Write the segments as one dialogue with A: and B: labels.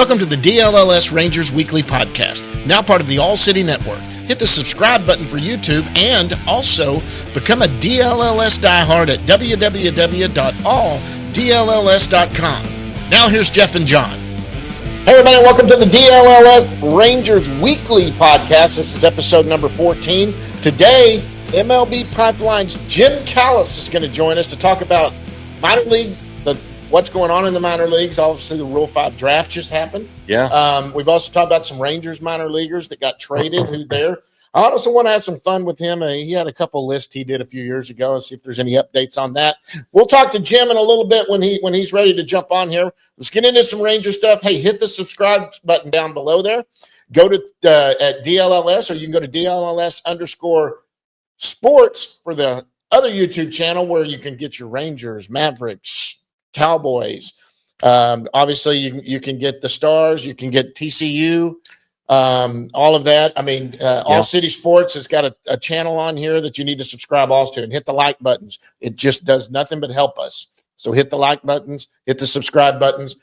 A: Welcome to the DLLS Rangers Weekly Podcast, now part of the All City Network. Hit the subscribe button for YouTube and also become a DLLS diehard at www.alldlls.com. Now here's Jeff and John. Hey everybody, welcome to the DLLS Rangers Weekly Podcast. This is episode number 14. Today, MLB Pipeline's Jim Callis is going to join us to talk about minor league, what's going on in the minor leagues. Obviously, the Rule 5 draft just happened.
B: Yeah.
A: We've also talked about some Rangers minor leaguers that got traded, who there. I also want to have some fun with him. He had a couple lists he did a few years ago. See if there's any updates on that. We'll talk to Jim in a little bit when he's ready to jump on here. Let's get into some Ranger stuff. Hey, hit the subscribe button down below there. Go to at DLLS, or you can go to DLLS_sports for the other YouTube channel where you can get your Rangers, Mavericks, Cowboys. Obviously, you can get the Stars. You can get TCU. All of that. I mean, All City Sports has got a channel on here that you need to subscribe also to and hit the like buttons. It just does nothing but help us. So hit the like buttons, hit the subscribe buttons.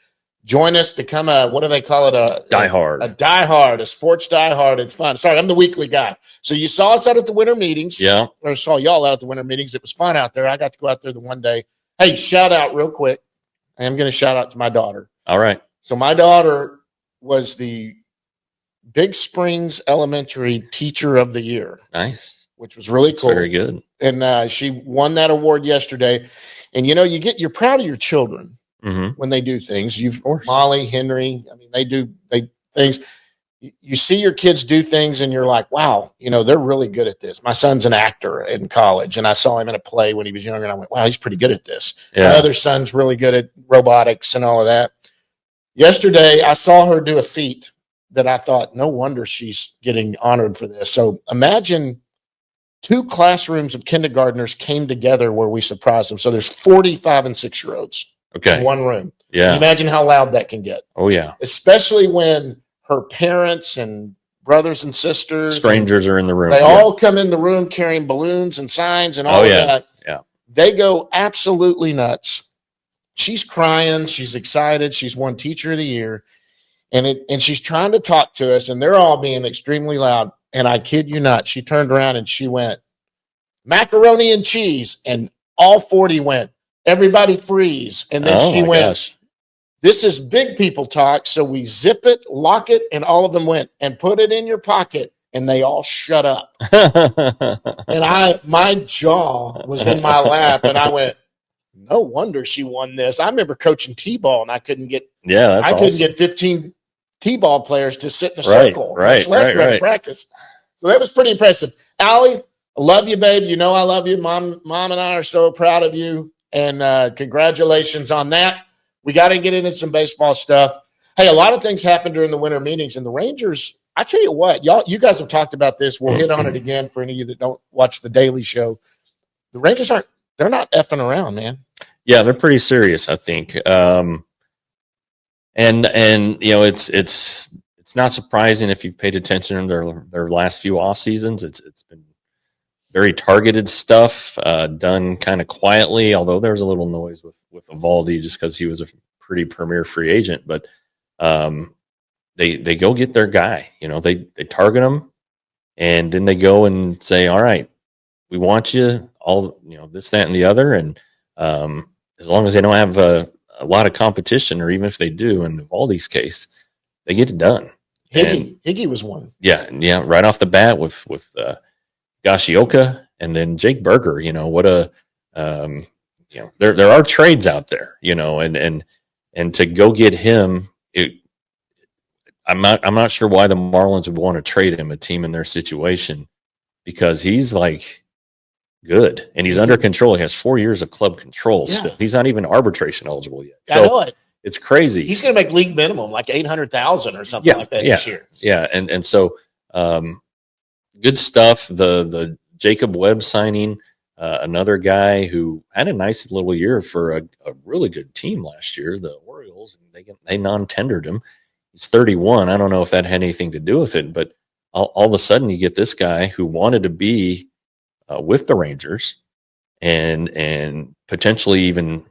A: Join us. Become a, what do they call it? A diehard, a sports diehard. It's fun. Sorry, I'm the weekly guy. So you saw us out at the winter meetings.
B: Yeah.
A: Or saw y'all out at the winter meetings. It was fun out there. I got to go out there the one day. Hey, shout out real quick. I am going to shout out to my daughter.
B: All right.
A: So my daughter was the Big Springs Elementary Teacher of the Year.
B: Nice.
A: Which was really cool.
B: Very good.
A: And she won that award yesterday. And you're proud of your children when they do things. Molly, Henry, I mean, they things. You see your kids do things and you're like, wow, they're really good at this. My son's an actor in college, and I saw him in a play when he was younger, and I went, wow, he's pretty good at this.
B: Yeah.
A: My other son's really good at robotics and all of that. Yesterday, I saw her do a feat that I thought, no wonder she's getting honored for this. So imagine 2 classrooms of kindergartners came together where we surprised them. So there's 45 and 6-year-olds in one room.
B: Yeah.
A: Can you imagine how loud that can get?
B: Oh, yeah.
A: Especially when her parents and brothers and sisters,
B: strangers are in the room.
A: They all come in the room carrying balloons and signs and all of that.
B: Yeah.
A: They go absolutely nuts. She's crying. She's excited. She's won Teacher of the Year. And she's trying to talk to us, and they're all being extremely loud. And I kid you not, she turned around and she went, macaroni and cheese. And all 40 went, everybody freeze. And then she went,
B: gosh.
A: This is big people talk, so we zip it, lock it, and all of them went, and put it in your pocket, and they all shut up. And my jaw was in my lap, and I went, no wonder she won this. I remember coaching T-ball, and I couldn't get 15 T-ball players to sit in a circle.
B: Right.
A: Practice. So that was pretty impressive. Allie, I love you, babe. I love you. Mom and I are so proud of you, and congratulations on that. We got to get into some baseball stuff. Hey, a lot of things happened during the winter meetings, and the Rangers, I tell you what, you guys have talked about this. We'll hit on it again for any of you that don't watch the Daily Show. The Rangers they're not effing around, man.
B: Yeah, they're pretty serious, I think. And it's not surprising if you've paid attention to their last few off seasons. It's been very targeted stuff, done kind of quietly, although there was a little noise with Evaldi just because he was a pretty premier free agent. But they go get their guy. They target him, and then they go and say, all right, we want you, all this, that, and the other. And as long as they don't have a lot of competition, or even if they do, in Evaldi's case, they get it done.
A: Higgy was one.
B: Yeah, right off the bat with Gashioka, and then Jake Berger. There are trades out there, and to go get him, I'm not sure why the Marlins would want to trade him, a team in their situation, because he's like good and he's under control. He has 4 years of club control still. He's not even arbation eligible yet.
A: I know it.
B: It's crazy.
A: He's going to make league minimum, like $800,000 or something like that this year.
B: Yeah, and so good stuff. The Jacob Webb signing, another guy who had a nice little year for a really good team last year, the Orioles, and they non-tendered him. He's 31. I don't know if that had anything to do with it, but all of a sudden you get this guy who wanted to be with the Rangers and potentially even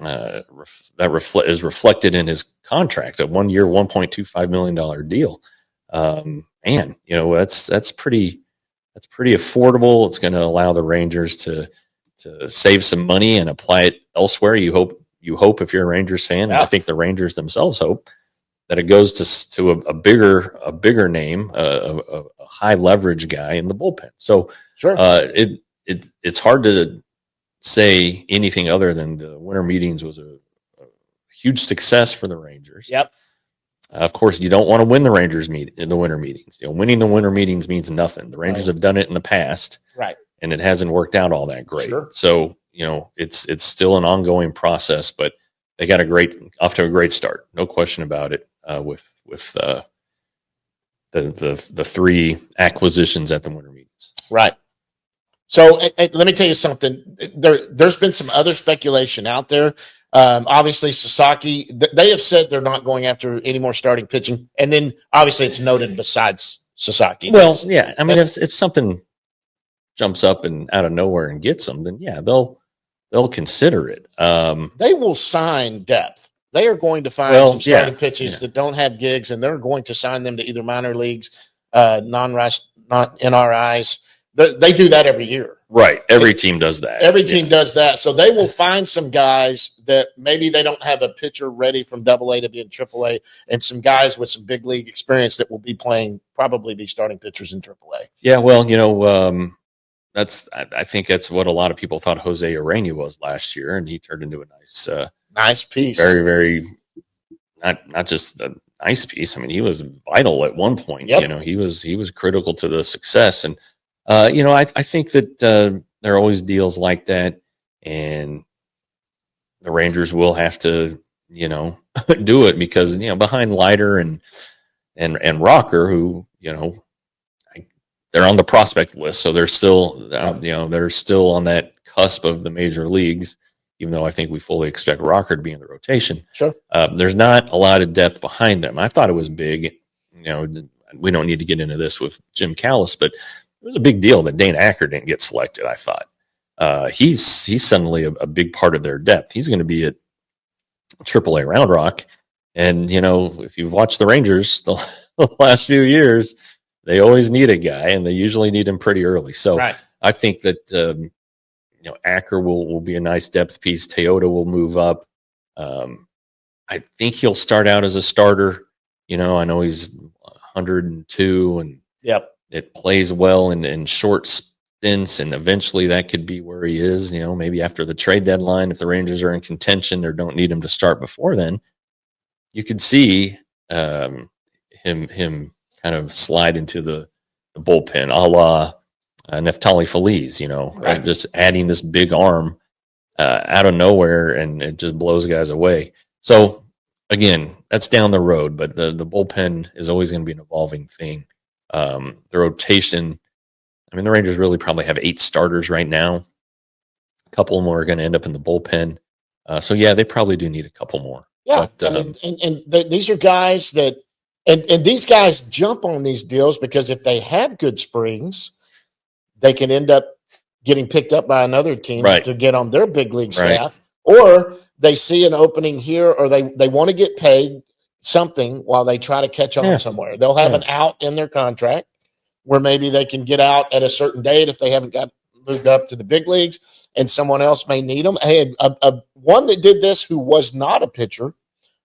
B: is reflected in his contract, a 1 year, $1.25 million deal. Man, that's pretty affordable. It's going to allow the Rangers to save some money and apply it elsewhere. You hope if you're a Rangers fan, and I think the Rangers themselves hope that it goes to a bigger name, a high leverage guy in the bullpen. So
A: sure,
B: it's hard to say anything other than the winter meetings was a huge success for the Rangers.
A: Yep.
B: Of course, you don't want to win the Rangers in the winter meetings. Winning the winter meetings means nothing. The Rangers have done it in the past,
A: right,
B: and it hasn't worked out all that great.
A: Sure.
B: So it's still an ongoing process, but they got off to a great start, no question about it. With the three acquisitions at the winter meetings,
A: right. So let me tell you something. There's been some other speculation out there. Obviously, Sasaki, they have said they're not going after any more starting pitching. And then obviously it's noted besides Sasaki.
B: Well, yeah. I mean, if something jumps up and out of nowhere and gets them, then yeah, they'll consider it.
A: They will sign depth. They are going to find some starting pitchers that don't have gigs, and they're going to sign them to either minor leagues, not NRIs. They do that every year.
B: Right. Every team does that.
A: Every team does that. So they will find some guys that maybe they don't have a pitcher ready from AA to be in AAA, and some guys with some big league experience that will be probably be starting pitchers in AAA.
B: Yeah. Well, I think that's what a lot of people thought Jose Urena was last year, and he turned into a
A: nice piece.
B: Very, very, not just a nice piece. I mean, he was vital at one point.
A: Yep.
B: He was critical to the success. And, I think that there are always deals like that, and the Rangers will have to, do it because, behind Leiter and Rocker, who, they're on the prospect list. So they're still, they're still on that cusp of the major leagues, even though I think we fully expect Rocker to be in the rotation.
A: Sure.
B: There's not a lot of depth behind them. I thought it was big. We don't need to get into this with Jim Callis, but it was a big deal that Dane Acker didn't get selected, I thought. He's suddenly a big part of their depth. He's going to be at AAA Round Rock. And, if you've watched the Rangers the last few years, they always need a guy, and they usually need him pretty early. So right. I think that, Acker will be a nice depth piece. Toyota will move up. I think he'll start out as a starter. I know he's 102, and
A: yep.
B: It plays well in short stints, and eventually that could be where he is, maybe after the trade deadline, if the Rangers are in contention or don't need him to start before then. You could see him kind of slide into the bullpen, a la Neftali Feliz, right. Just adding this big arm out of nowhere, and it just blows guys away. So, again, that's down the road, but the bullpen is always going to be an evolving thing. The rotation, the Rangers really probably have 8 starters right now. A couple more are going to end up in the bullpen. So, yeah, they probably do need a couple more.
A: Yeah, but, these are guys that and these guys jump on these deals because if they have good springs, they can end up getting picked up by another team to get on their big league staff, or they see an opening here, or they want to get paid something while they try to catch on somewhere. They'll have an out in their contract where maybe they can get out at a certain date if they haven't got moved up to the big leagues, and someone else may need them. Hey, one that did this who was not a pitcher,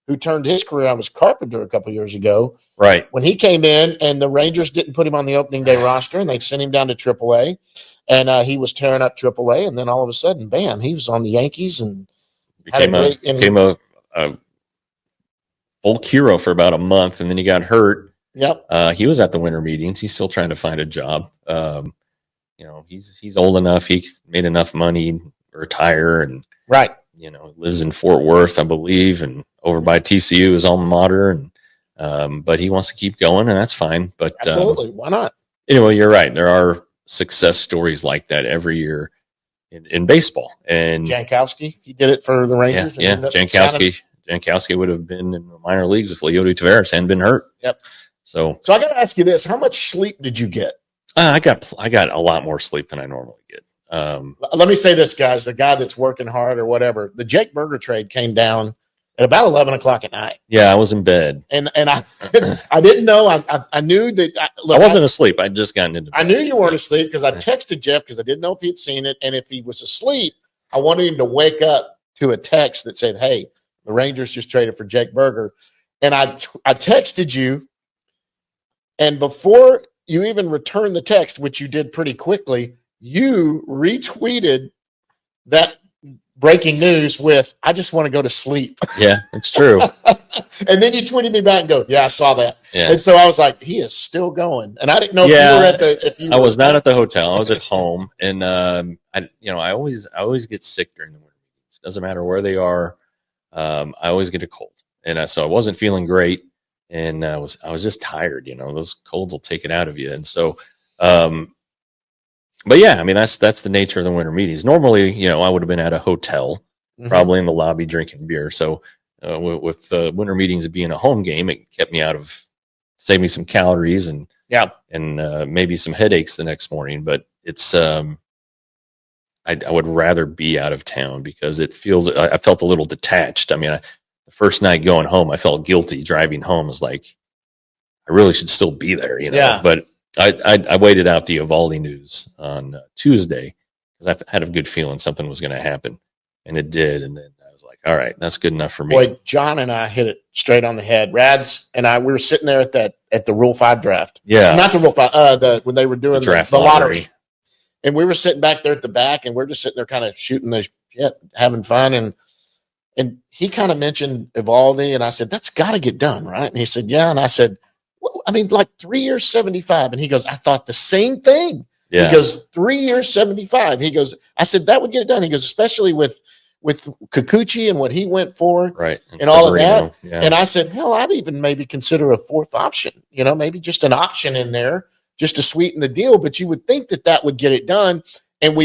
A: who turned his career on, was Carpenter a couple of years ago.
B: Right.
A: When he came in and the Rangers didn't put him on the opening day roster, and they sent him down to AAA, and he was tearing up AAA, and then all of a sudden, bam, he was on the Yankees and
B: became a full hero for about a month, and then he got hurt.
A: Yep.
B: He was at the winter meetings. He's still trying to find a job. He's old enough. He made enough money to retire, and lives in Fort Worth, I believe, and over by TCU, his alma mater, and but he wants to keep going, and that's fine. But
A: absolutely, why not?
B: Anyway, you're right. There are success stories like that every year in baseball. And
A: Jankowski, he did it for the Rangers.
B: Yeah. Jankowski would have been in the minor leagues if Leody Taveras hadn't been hurt.
A: Yep.
B: So
A: I got to ask you this: how much sleep did you get?
B: I got a lot more sleep than I normally get.
A: Let me say this, guys, the guy that's working hard or whatever, the Jake Berger trade came down at about 11 o'clock at night.
B: Yeah, I was in bed.
A: And I I didn't know. I knew that.
B: I wasn't asleep. I'd just gotten into bed.
A: I knew you weren't asleep because I texted Jeff because I didn't know if he'd seen it. And if he was asleep, I wanted him to wake up to a text that said, hey, the Rangers just traded for Jake Berger. And I texted you. And before you even returned the text, which you did pretty quickly, you retweeted that breaking news with, I just want to go to sleep.
B: Yeah, it's true.
A: And then you tweeted me back and go, yeah, I saw that.
B: Yeah.
A: And so I was like, he is still going. And I didn't know if you were at the,
B: I was not at the hotel. I was at home. And, I always get sick during the winter meetings. Doesn't matter where they are. I always get a cold. And so I wasn't feeling great. And I was just tired. Those colds will take it out of you. And so, but yeah, I mean, that's the nature of the winter meetings. Normally, I would have been at a hotel, probably in the lobby drinking beer. So with the winter meetings being a home game, it kept me saved me some calories and maybe some headaches the next morning. But it's, I would rather be out of town because I felt a little detached. I mean, the first night going home, I felt guilty driving home. It's like, I really should still be there,
A: Yeah.
B: But I waited out the Eovaldi news on Tuesday because I had a good feeling something was going to happen, and it did. And then I was like, all right, that's good enough for me.
A: Boy, John and I hit it straight on the head. Rads and I, we were sitting there at the Rule 5 draft.
B: Yeah.
A: Not the Rule 5, when they were doing
B: draft
A: the lottery. And we were sitting back there at the back, and we're just sitting there kind of shooting the shit, having fun. And he kind of mentioned Eovaldi, and I said, that's got to get done, right? And he said, yeah. And I said, I mean, like 3 years, 75. And he goes, I thought the same thing.
B: Yeah.
A: He goes, 3 years, 75. He goes, I said, that would get it done. He goes, especially with Kikuchi and what he went for,
B: right,
A: and all of that.
B: Yeah.
A: And I said, hell, I'd even maybe consider a fourth option, maybe just an option in there just to sweeten the deal. But you would think that would get it done. And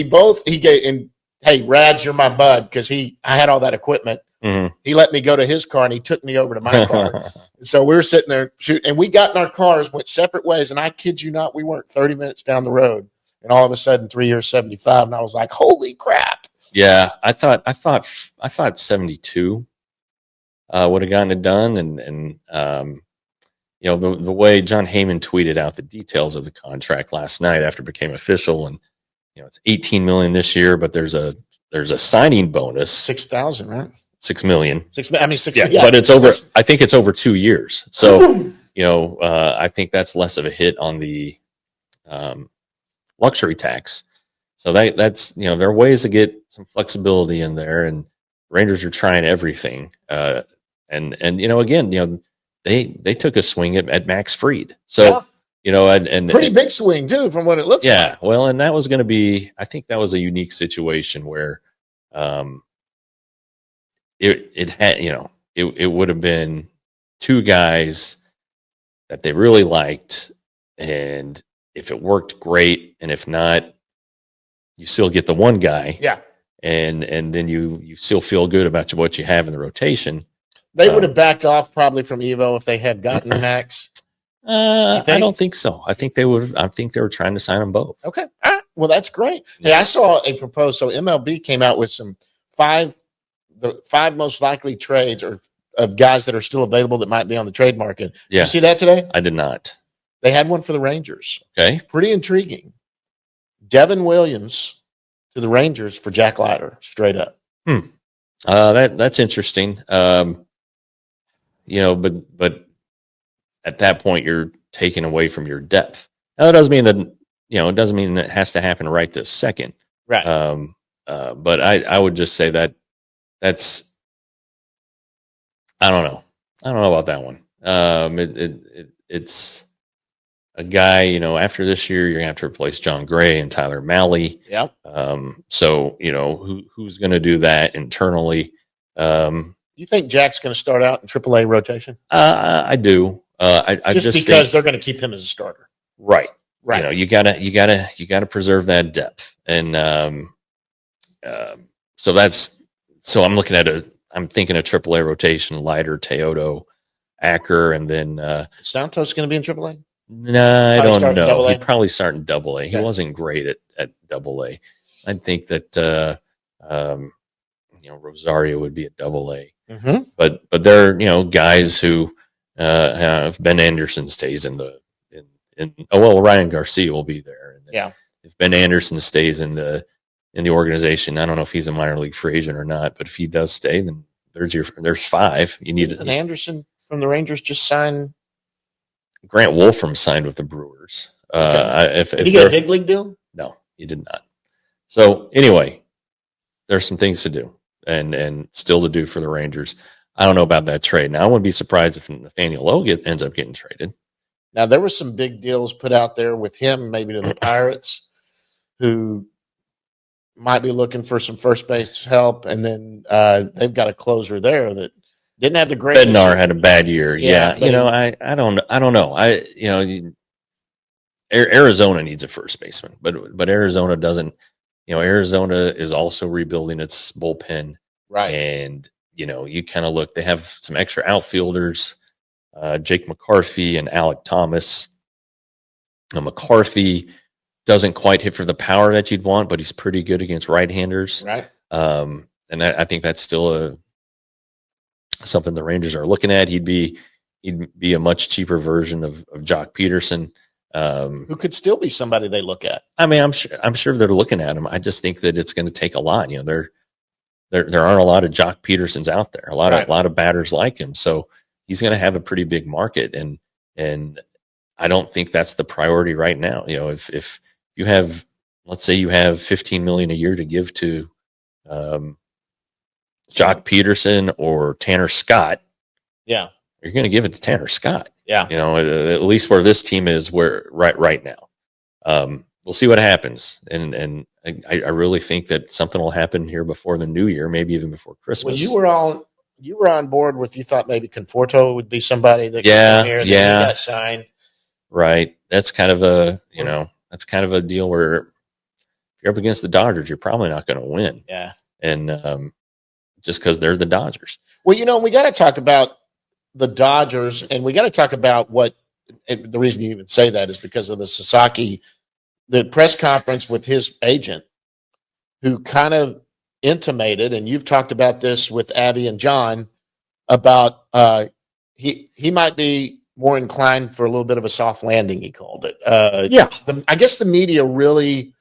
A: hey, Rads, you're my bud, because I had all that equipment.
B: Mm-hmm.
A: He let me go to his car and he took me over to my car. So we were sitting there shooting, and we got in our cars, went separate ways. And I kid you not, we weren't 30 minutes down the road. And all of a sudden, 3 years, 75. And I was like, holy crap.
B: Yeah. I thought 72 would have gotten it done. And the way John Heyman tweeted out the details of the contract last night after it became official, and, it's 18 million this year, but there's a signing bonus.
A: 6,000, right?
B: 6 million.
A: 6. I mean, 6.
B: Yeah, but it's over. I think it's over 2 years. So, I think that's less of a hit on the luxury tax. So that's there are ways to get some flexibility in there, and Rangers are trying everything. And again, they took a swing at Max Fried. So and
A: pretty big swing too, from what it looks like.
B: Yeah, well, and that was going to be. I think that was a unique situation where. It had, it would have been two guys that they really liked, and if it worked, great, and if not, you still get the one guy.
A: Yeah.
B: And then you still feel good about what you have in the rotation.
A: They would have backed off probably from Evo if they had gotten Max.
B: I don't think so. I think they would. I think they were trying to sign them both.
A: Okay. All right. Well, that's great. Yeah. Hey, I saw a proposal. So MLB came out with the 5 most likely trades of guys that are still available that might be on the trade market.
B: Yeah.
A: You see that today?
B: I did not.
A: They had one for the Rangers.
B: Okay.
A: Pretty intriguing. Devin Williams to the Rangers for Jack Leiter, straight up.
B: That's interesting. But at that point you're taking away from your depth. Now that doesn't mean that it doesn't mean that it has to happen right this second.
A: Right.
B: But I would just say that's I don't know about that one. It's a guy, after this year, you're gonna have to replace John Gray and Tyler Mahle.
A: Yeah.
B: So who's going to do that internally?
A: You think Jack's going to start out in AAA rotation?
B: I do. I just
A: because they're going to keep him as a starter,
B: right?
A: Right.
B: You gotta preserve that depth, and so I'm looking at I'm thinking a AAA rotation: Leiter, Teodo, Acker, and then
A: Santos going to be in AAA.
B: No, I don't know.
A: AA?
B: He'd probably start in AA.
A: Okay.
B: He wasn't great at AA. I'd think that Rosario would be a AA.
A: Mm-hmm.
B: But they're guys who if Ben Anderson stays Ryan Garcia will be there. And
A: yeah.
B: If Ben Anderson stays in the organization, I don't know if he's a minor league free agent or not, but if he does stay, then there's five. You need
A: an Anderson from the Rangers just signed.
B: Grant Wolfram signed with the Brewers.
A: Okay. Did he get a big league deal?
B: No, he did not. So anyway, there's some things to do and still to do for the Rangers. I don't know about that trade. Now, I wouldn't be surprised if Nathaniel Lowe ends up getting traded.
A: Now, there were some big deals put out there with him, maybe to the Pirates, who might be looking for some first base help, and then they've got a closer there that didn't have the great.
B: Bednar had a bad year. Yeah. I don't know. Arizona needs a first baseman, but Arizona doesn't. Arizona is also rebuilding its bullpen,
A: right?
B: And you kind of look. They have some extra outfielders, Jake McCarthy and Alec Thomas. McCarthy doesn't quite hit for the power that you'd want, but he's pretty good against right-handers,
A: right?
B: And I think that's still something the Rangers are looking at. He'd be a much cheaper version of Jock Peterson.
A: Who could still be somebody they look at.
B: I mean, I'm sure they're looking at him. I just think that it's going to take a lot. There aren't a lot of Jock Petersons out there. A lot of batters like him. So he's going to have a pretty big market, and I don't think that's the priority right now. If you have, let's say you have $15 million a year to give to Jock Peterson or Tanner Scott,
A: yeah,
B: you're going to give it to Tanner Scott.
A: Yeah.
B: At least where this team is right now. We'll see what happens. And I really think that something will happen here before the new year, maybe even before Christmas.
A: Well, you were on board with, you thought maybe Conforto would be somebody that could come here and then he got signed.
B: Right. That's kind of a deal where if you're up against the Dodgers, you're probably not going to win.
A: Yeah.
B: And just because they're the Dodgers.
A: Well, we got to talk about the Dodgers, and we got to talk about the reason you even say that is because of the Sasaki, the press conference with his agent, who kind of intimated, and you've talked about this with Abby and John, about he might be more inclined for a little bit of a soft landing, he called it. I guess the media really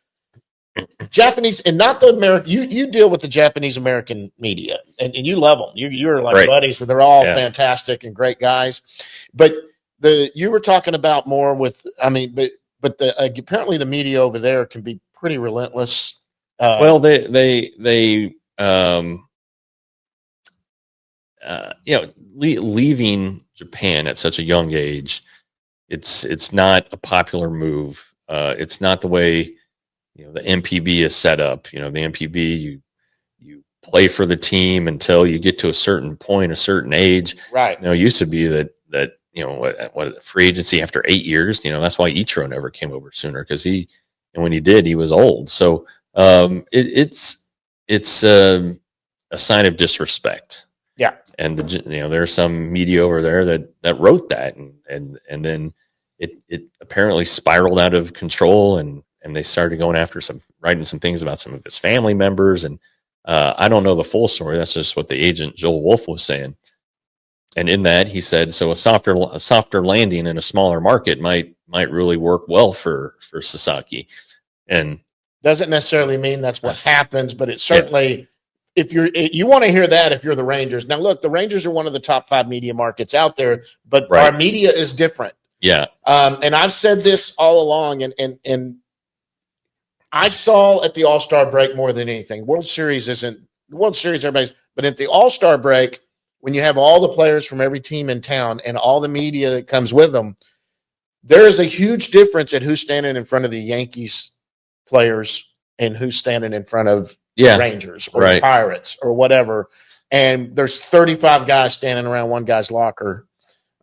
A: Japanese, and not the American. You deal with the Japanese American media, and you love them. You're like buddies, they're all fantastic and great guys. But you were talking about more with, but apparently the media over there can be pretty relentless.
B: Well, leaving Japan at such a young age, it's not a popular move. It's not the way the MPB is set up. The MPB, you play for the team until you get to a certain point, a certain age.
A: Right.
B: It used to be that what free agency after 8 years. That's why Ichiro never came over sooner, because when he did, he was old. So it's a sign of disrespect.
A: Yeah.
B: And there's some media over there that wrote that, and then it apparently spiraled out of control, and they started going after writing some things about some of his family members. And I don't know the full story. That's just what the agent, Joel Wolf, was saying. And in that, he said, so a softer landing in a smaller market might really work well for Sasaki. And
A: doesn't necessarily mean that's what happens, but it certainly, if you want to hear that, if you're the Rangers. Now, look, the Rangers are one of the top 5 media markets out there, but our media is different.
B: Yeah.
A: And I've said this all along, and I saw at the All-Star break more than anything. World Series, everybody's, but at the All-Star break, when you have all the players from every team in town and all the media that comes with them, there is a huge difference at who's standing in front of the Yankees players and who's standing in front of the Rangers or the Pirates or whatever. And there's 35 guys standing around one guy's locker.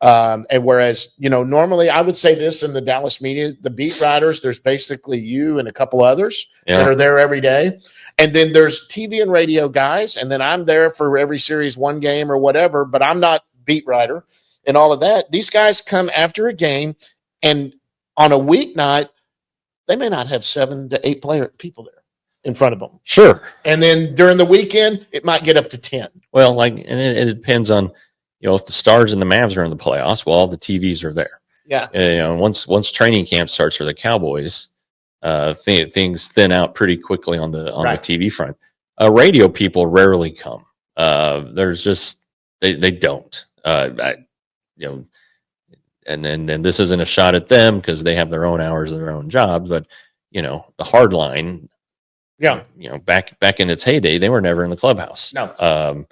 A: And whereas, normally I would say this in the Dallas media, the beat writers, there's basically you and a couple others that are there every day. And then there's TV and radio guys. And then I'm there for every series, one game or whatever, but I'm not beat writer and all of that. These guys come after a game, and on a weeknight, they may not have 7 to 8 people there. in front of them.
B: Sure.
A: And then during the weekend, it might get up to 10.
B: Well, and it depends on, if the Stars and the Mavs are in the playoffs, well, the TVs are there.
A: Yeah.
B: Once training camp starts for the Cowboys, things thin out pretty quickly on the TV front. Radio people rarely come. There's just they don't. And this isn't a shot at them because they have their own hours of their own jobs, but the hard line.
A: Yeah.
B: Back in its heyday, they were never in the clubhouse.
A: No.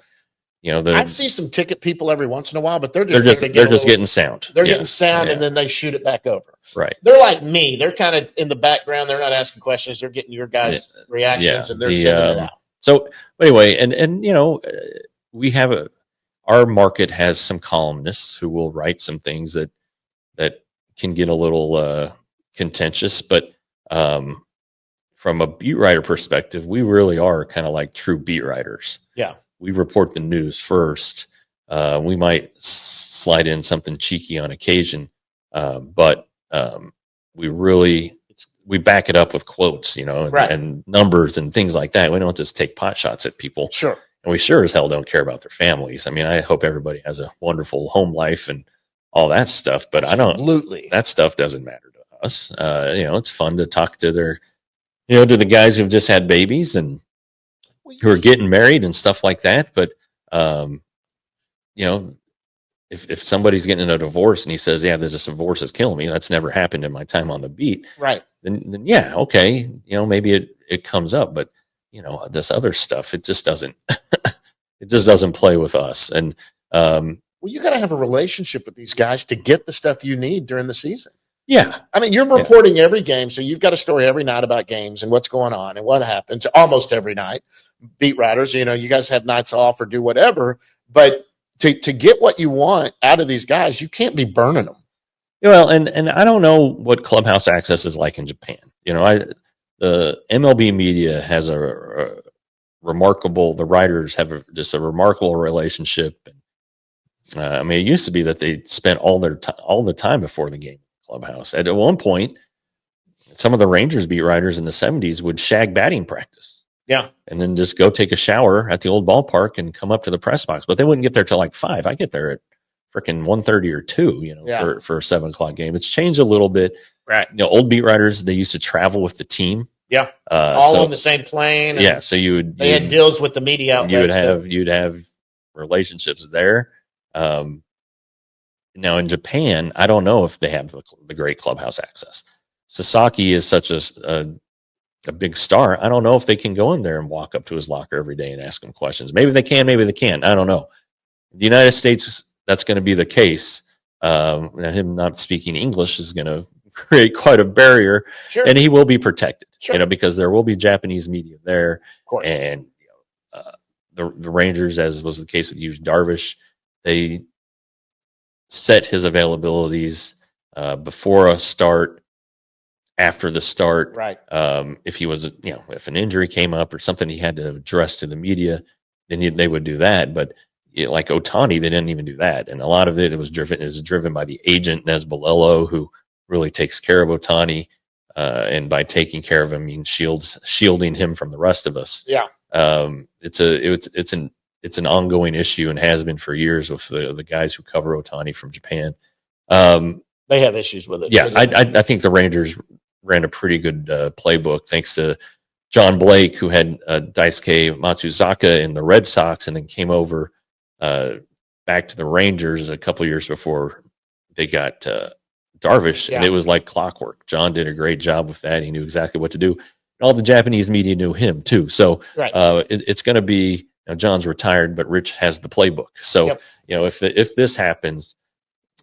B: I
A: see some ticket people every once in a while, but they're
B: just getting sound.
A: They're getting sound, and then they shoot it back over.
B: Right.
A: They're like me. They're kind of in the background. They're not asking questions. They're getting your guys' reactions, and they're sending it out.
B: So anyway, and we have our market has some columnists who will write some things that can get a little contentious, but from a beat writer perspective, we really are kind of like true beat writers.
A: Yeah.
B: We report the news first. We might slide in something cheeky on occasion, but we back it up with quotes, and numbers and things like that. We don't just take pot shots at people.
A: Sure.
B: And we sure as hell don't care about their families. I mean, I hope everybody has a wonderful home life and all that stuff, but
A: Absolutely.
B: that stuff doesn't matter to us. It's fun to talk to to the guys who've just had babies and who are getting married and stuff like that. But, if somebody's getting a divorce and he says, yeah, this divorce is killing me, that's never happened in my time on the beat.
A: Right.
B: Then yeah, okay. Maybe it comes up, but this other stuff, it just doesn't, it just doesn't play with us. And,
A: you got to have a relationship with these guys to get the stuff you need during the season.
B: Yeah.
A: I mean, you're reporting every game, so you've got a story every night about games and what's going on and what happens almost every night. Beat writers, you guys have nights off or do whatever, but to get what you want out of these guys, you can't be burning them.
B: Well, and I don't know what clubhouse access is like in Japan. The MLB media has a remarkable, the writers have just a remarkable relationship. It used to be that they spent all the time before the game clubhouse. At one point, some of the Rangers beat writers in the 70s would shag batting practice.
A: Yeah.
B: And then just go take a shower at the old ballpark and come up to the press box. But they wouldn't get there till like 5. I get there at freaking 1:30 or 2, for a 7:00 game. It's changed a little bit.
A: Right.
B: Old beat writers, they used to travel with the team.
A: Yeah. All on the same plane.
B: Yeah. So
A: they had deals with the media outlets.
B: You'd have relationships there. Now in Japan, I don't know if they have the great clubhouse access. Sasaki is such a big star. I don't know if they can go in there and walk up to his locker every day and ask him questions. Maybe they can, maybe they can't. I don't know. The United States, that's going to be the case. Him not speaking English is going to create quite a barrier, and he will be protected. Because there will be Japanese media there,
A: of course.
B: And the Rangers, as was the case with Yu Darvish, they set his availabilities before a start, after the start.
A: Right.
B: If he was, if an injury came up or something he had to address to the media, then they would do that. But like Ohtani, they didn't even do that. And a lot of it is driven by the agent, Nez Balello, who really takes care of Ohtani. And by taking care of him, means shielding him from the rest of us.
A: Yeah.
B: It's an ongoing issue and has been for years with the guys who cover Ohtani from Japan.
A: They have issues with it.
B: Yeah, I think the Rangers ran a pretty good playbook thanks to John Blake, who had Daisuke Matsuzaka in the Red Sox and then came over back to the Rangers a couple years before they got Darvish, and it was like clockwork. John did a great job with that. He knew exactly what to do. All the Japanese media knew him too. So it's going to be, John's retired, but Rich has the playbook. So, if this happens,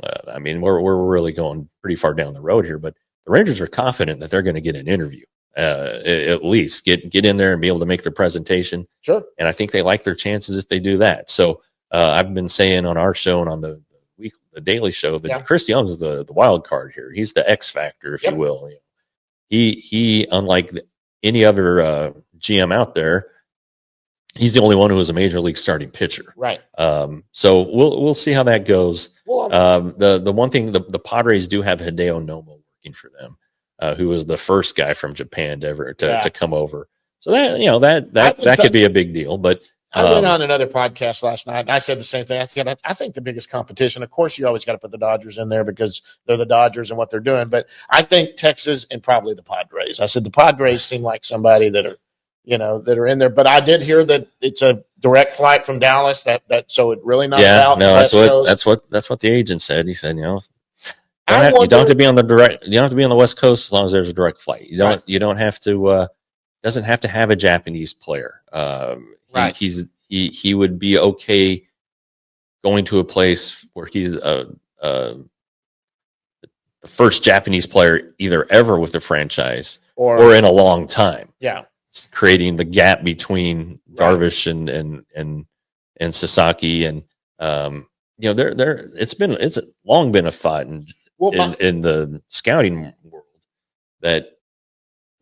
B: we're really going pretty far down the road here, but the Rangers are confident that they're going to get an interview, at least get in there and be able to make their presentation.
A: Sure.
B: And I think they like their chances if they do that. So I've been saying on our show and on the Daily Show that Chris Young's the wild card here. He's the X factor, if you will. He unlike any other GM out there, he's the only one who is a major league starting pitcher.
A: Right.
B: So we'll see how that goes. Well, the one thing, the Padres do have Hideo Nomo working for them, who was the first guy from Japan to come over. So that could be a big deal. But
A: I went on another podcast last night, and I said the same thing. I said, I think the biggest competition, of course, you always got to put the Dodgers in there because they're the Dodgers and what they're doing. But I think Texas and probably the Padres. I said the Padres seem like somebody that are in there. But I did hear that it's a direct flight from Dallas. So it really not out.
B: No, that's what the agent said. He said, you don't have to be on the West Coast as long as there's a direct flight. You don't have to. Doesn't have to have a Japanese player.
A: Right.
B: He would be okay going to a place where he's the first Japanese player either ever with the franchise or in a long time.
A: Yeah,
B: it's creating the gap between Darvish and Sasaki, and it's long been a thought in the scouting world that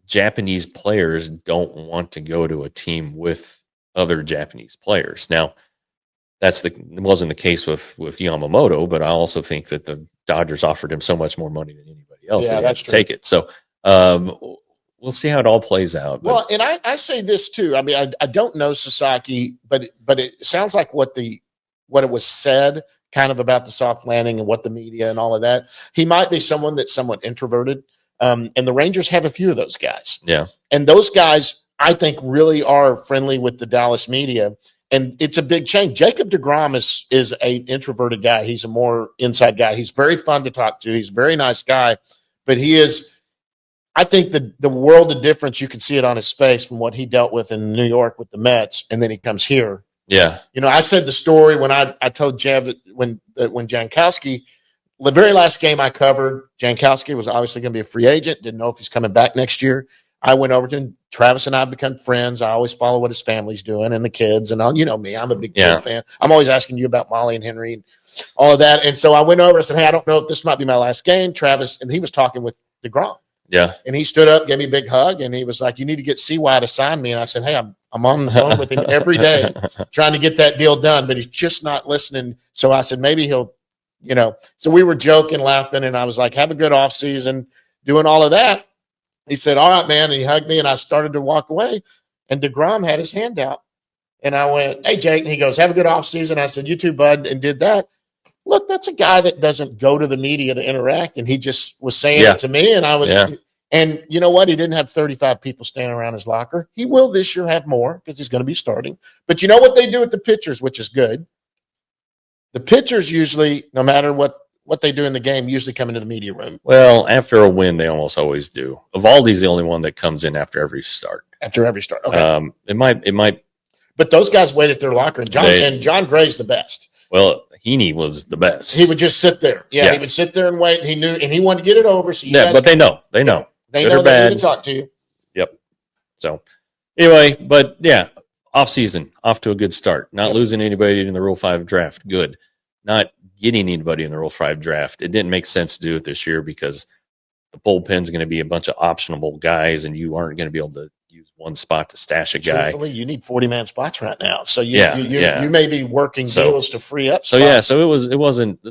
B: Japanese players don't want to go to a team with other Japanese players. Now, it wasn't the case with Yamamoto, but I also think that the Dodgers offered him so much more money than anybody else.
A: Yeah, that's
B: true. Take it. So we'll see how it all plays out.
A: Well, and I say this too. I mean, I don't know Sasaki, but it sounds like what it was said kind of about the soft landing and what the media and all of that. He might be someone that's somewhat introverted. And the Rangers have a few of those guys.
B: Yeah.
A: And those guys, I think, really are friendly with the Dallas media. And it's a big change. Jacob deGrom is an introverted guy. He's a more inside guy. He's very fun to talk to. He's a very nice guy. But he is, I think, the world of difference, you can see it on his face from what he dealt with in New York with the Mets. And then he comes here.
B: Yeah.
A: I said the story when I told Jeff when Jankowski – the very last game I covered, Jankowski was obviously going to be a free agent. Didn't know if he's coming back next year. I went over to him. Travis and I become friends. I always follow what his family's doing and the kids. And me, I'm a big kid fan. I'm always asking you about Molly and Henry and all of that. And so I went over and said, hey, I don't know if this might be my last game. Travis, and he was talking with deGrom.
B: Yeah.
A: And he stood up, gave me a big hug, and he was like, you need to get CY to sign me. And I said, hey, I'm on the phone with him every day trying to get that deal done, but he's just not listening. So I said, maybe he'll, so we were joking, laughing, and I was like, have a good off season, doing all of that. He said, all right, man. And he hugged me, and I started to walk away, and deGrom had his hand out. And I went, hey, Jake. And he goes, have a good off season. I said, you too, bud, and did that. Look, that's a guy that doesn't go to the media to interact, and he just was saying it to me, and I was and you know what? He didn't have 35 people standing around his locker. He will this year have more because he's going to be starting. But you know what they do with the pitchers, which is good? The pitchers usually, no matter what they do in the game, usually come into the media room.
B: Well, after a win, they almost always do. Evaldi's the only one that comes in after every start.
A: Okay.
B: It might.
A: But those guys wait at their locker, and John Gray's the best.
B: Well, Heaney was the best.
A: He would just sit there. Yeah, he would sit there and wait. And he knew, and he wanted to get it over. So
B: but they know. They know
A: they need to talk to you.
B: Yep. So anyway, but off season, off to a good start. Not losing anybody in the Rule 5 draft. Good. Not getting anybody in the Rule 5 draft. It didn't make sense to do it this year because the bullpen's going to be a bunch of optionable guys, and you aren't going to be able to use one spot to stash a guy.
A: Truthfully, you need 40-man spots right now. So you may be working deals to free up spots.
B: So it wasn't.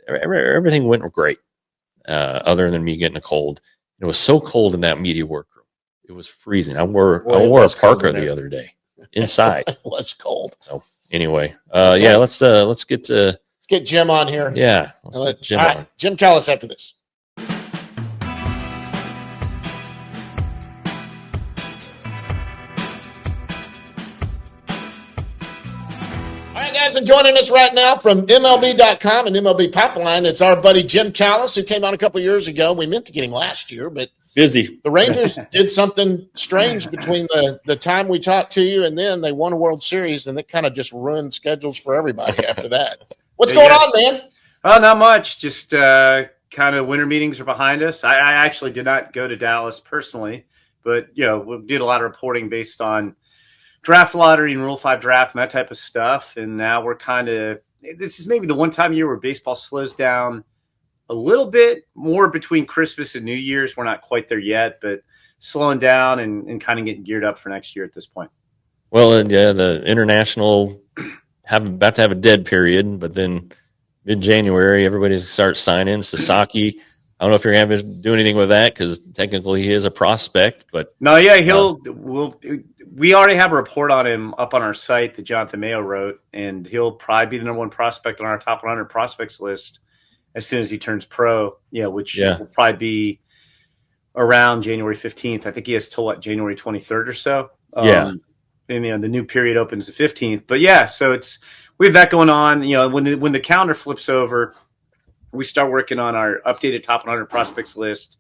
B: Everything went great, other than me getting a cold. It was so cold in that media workroom. It was freezing. I wore a parka the other day inside.
A: It was cold.
B: So anyway, let's get
A: Jim on here.
B: Yeah, let's get Jim on.
A: Jim Callis after this. All right, guys, and joining us right now from MLB.com and MLB Pipeline, it's our buddy Jim Callis, who came on a couple years ago. We meant to get him last year, but
B: busy.
A: The Rangers did something strange between the time we talked to you and then they won a World Series, and it kind of just ruined schedules for everybody after that. What's going on, man?
C: Oh, not much. Just kind of winter meetings are behind us. I actually did not go to Dallas personally, but we did a lot of reporting based on draft lottery and Rule 5 draft and that type of stuff. And now we're this is maybe the one time of year where baseball slows down a little bit more between Christmas and New Year's. We're not quite there yet, but slowing down and kind of getting geared up for next year at this point.
B: Well, and the international about to have a dead period, but then mid-January, everybody starts signing. Sasaki, I don't know if you're going to do anything with that because technically he is a prospect. But
C: no, yeah, we already have a report on him up on our site that Jonathan Mayo wrote, and he'll probably be the number one prospect on our top 100 prospects list as soon as he turns pro. Which will probably be around January 15th. I think he has till January 23rd or so. And the new period opens the 15th. But so we have that going on. When the calendar flips over, we start working on our updated top 100 prospects list,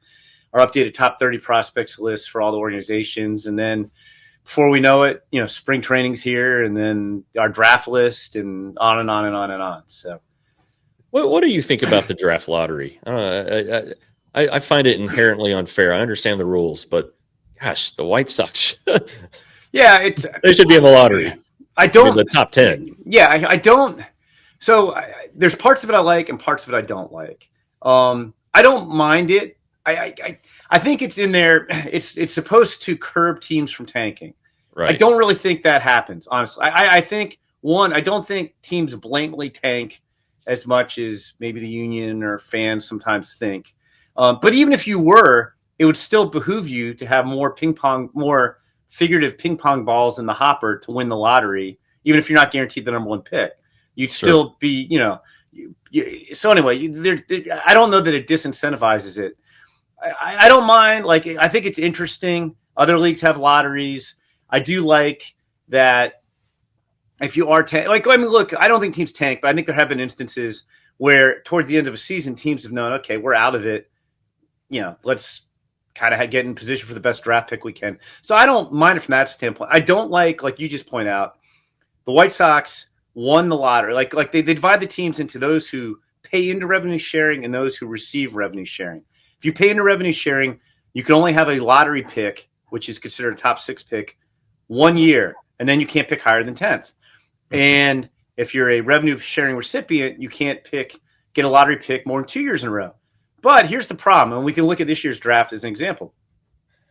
C: our updated top 30 prospects list for all the organizations. And then before we know it, spring training's here, and then our draft list, and on and on and on and on. So
B: what do you think about the draft lottery? I find it inherently unfair. I understand the rules, but gosh, the White Sox, they should be in the lottery. The top 10.
C: Yeah, I don't. So there's parts of it I like and parts of it I don't like. I don't mind it. I think it's in there. It's supposed to curb teams from tanking.
B: Right.
C: I don't really think that happens, honestly. I think, I don't think teams blatantly tank as much as maybe the union or fans sometimes think. But even if you were, it would still behoove you to have more figurative ping pong balls in the hopper to win the lottery, even if you're not guaranteed the number one pick. You'd still be, so anyway, I don't know that it disincentivizes it. I don't mind. I think it's interesting. Other leagues have lotteries. I do like that. If you are look, I don't think teams tank, but I think there have been instances where towards the end of a season, teams have known, okay, we're out of it. Let's kind of get in position for the best draft pick we can. So I don't mind it from that standpoint. I don't like you just point out, the White Sox won the lottery. They divide the teams into those who pay into revenue sharing and those who receive revenue sharing. If you pay into revenue sharing, you can only have a lottery pick, which is considered a top 6 pick, 1 year, and then you can't pick higher than 10th. And if you're a revenue sharing recipient, you can't get a lottery pick more than 2 years in a row. But here's the problem, and we can look at this year's draft as an example.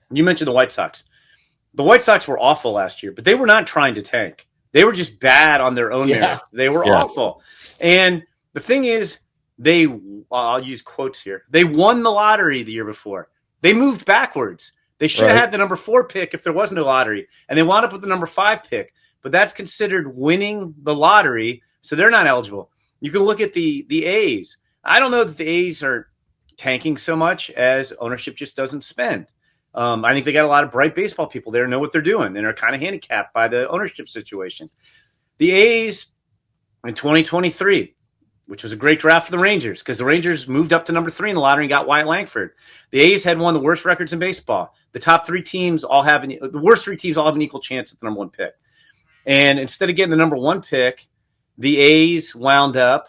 C: You mentioned the White Sox. The White Sox were awful last year, but they were not trying to tank. They were just bad on their own merits. They were awful. And the thing is, I'll use quotes here, they won the lottery the year before. They moved backwards. They should have had the number 4 pick if there wasn't a lottery, and they wound up with the number 5 pick. But that's considered winning the lottery, so they're not eligible. You can look at the A's. I don't know that the A's are tanking so much as ownership just doesn't spend. I think they got a lot of bright baseball people there, know what they're doing, and are kind of handicapped by the ownership situation. The A's in 2023, which was a great draft for the Rangers, because the Rangers moved up to number 3 in the lottery and got Wyatt Langford. The A's had one of the worst records in baseball. The top 3 teams the worst 3 teams all have an equal chance at the number 1 pick. And instead of getting the number 1 pick, the A's wound up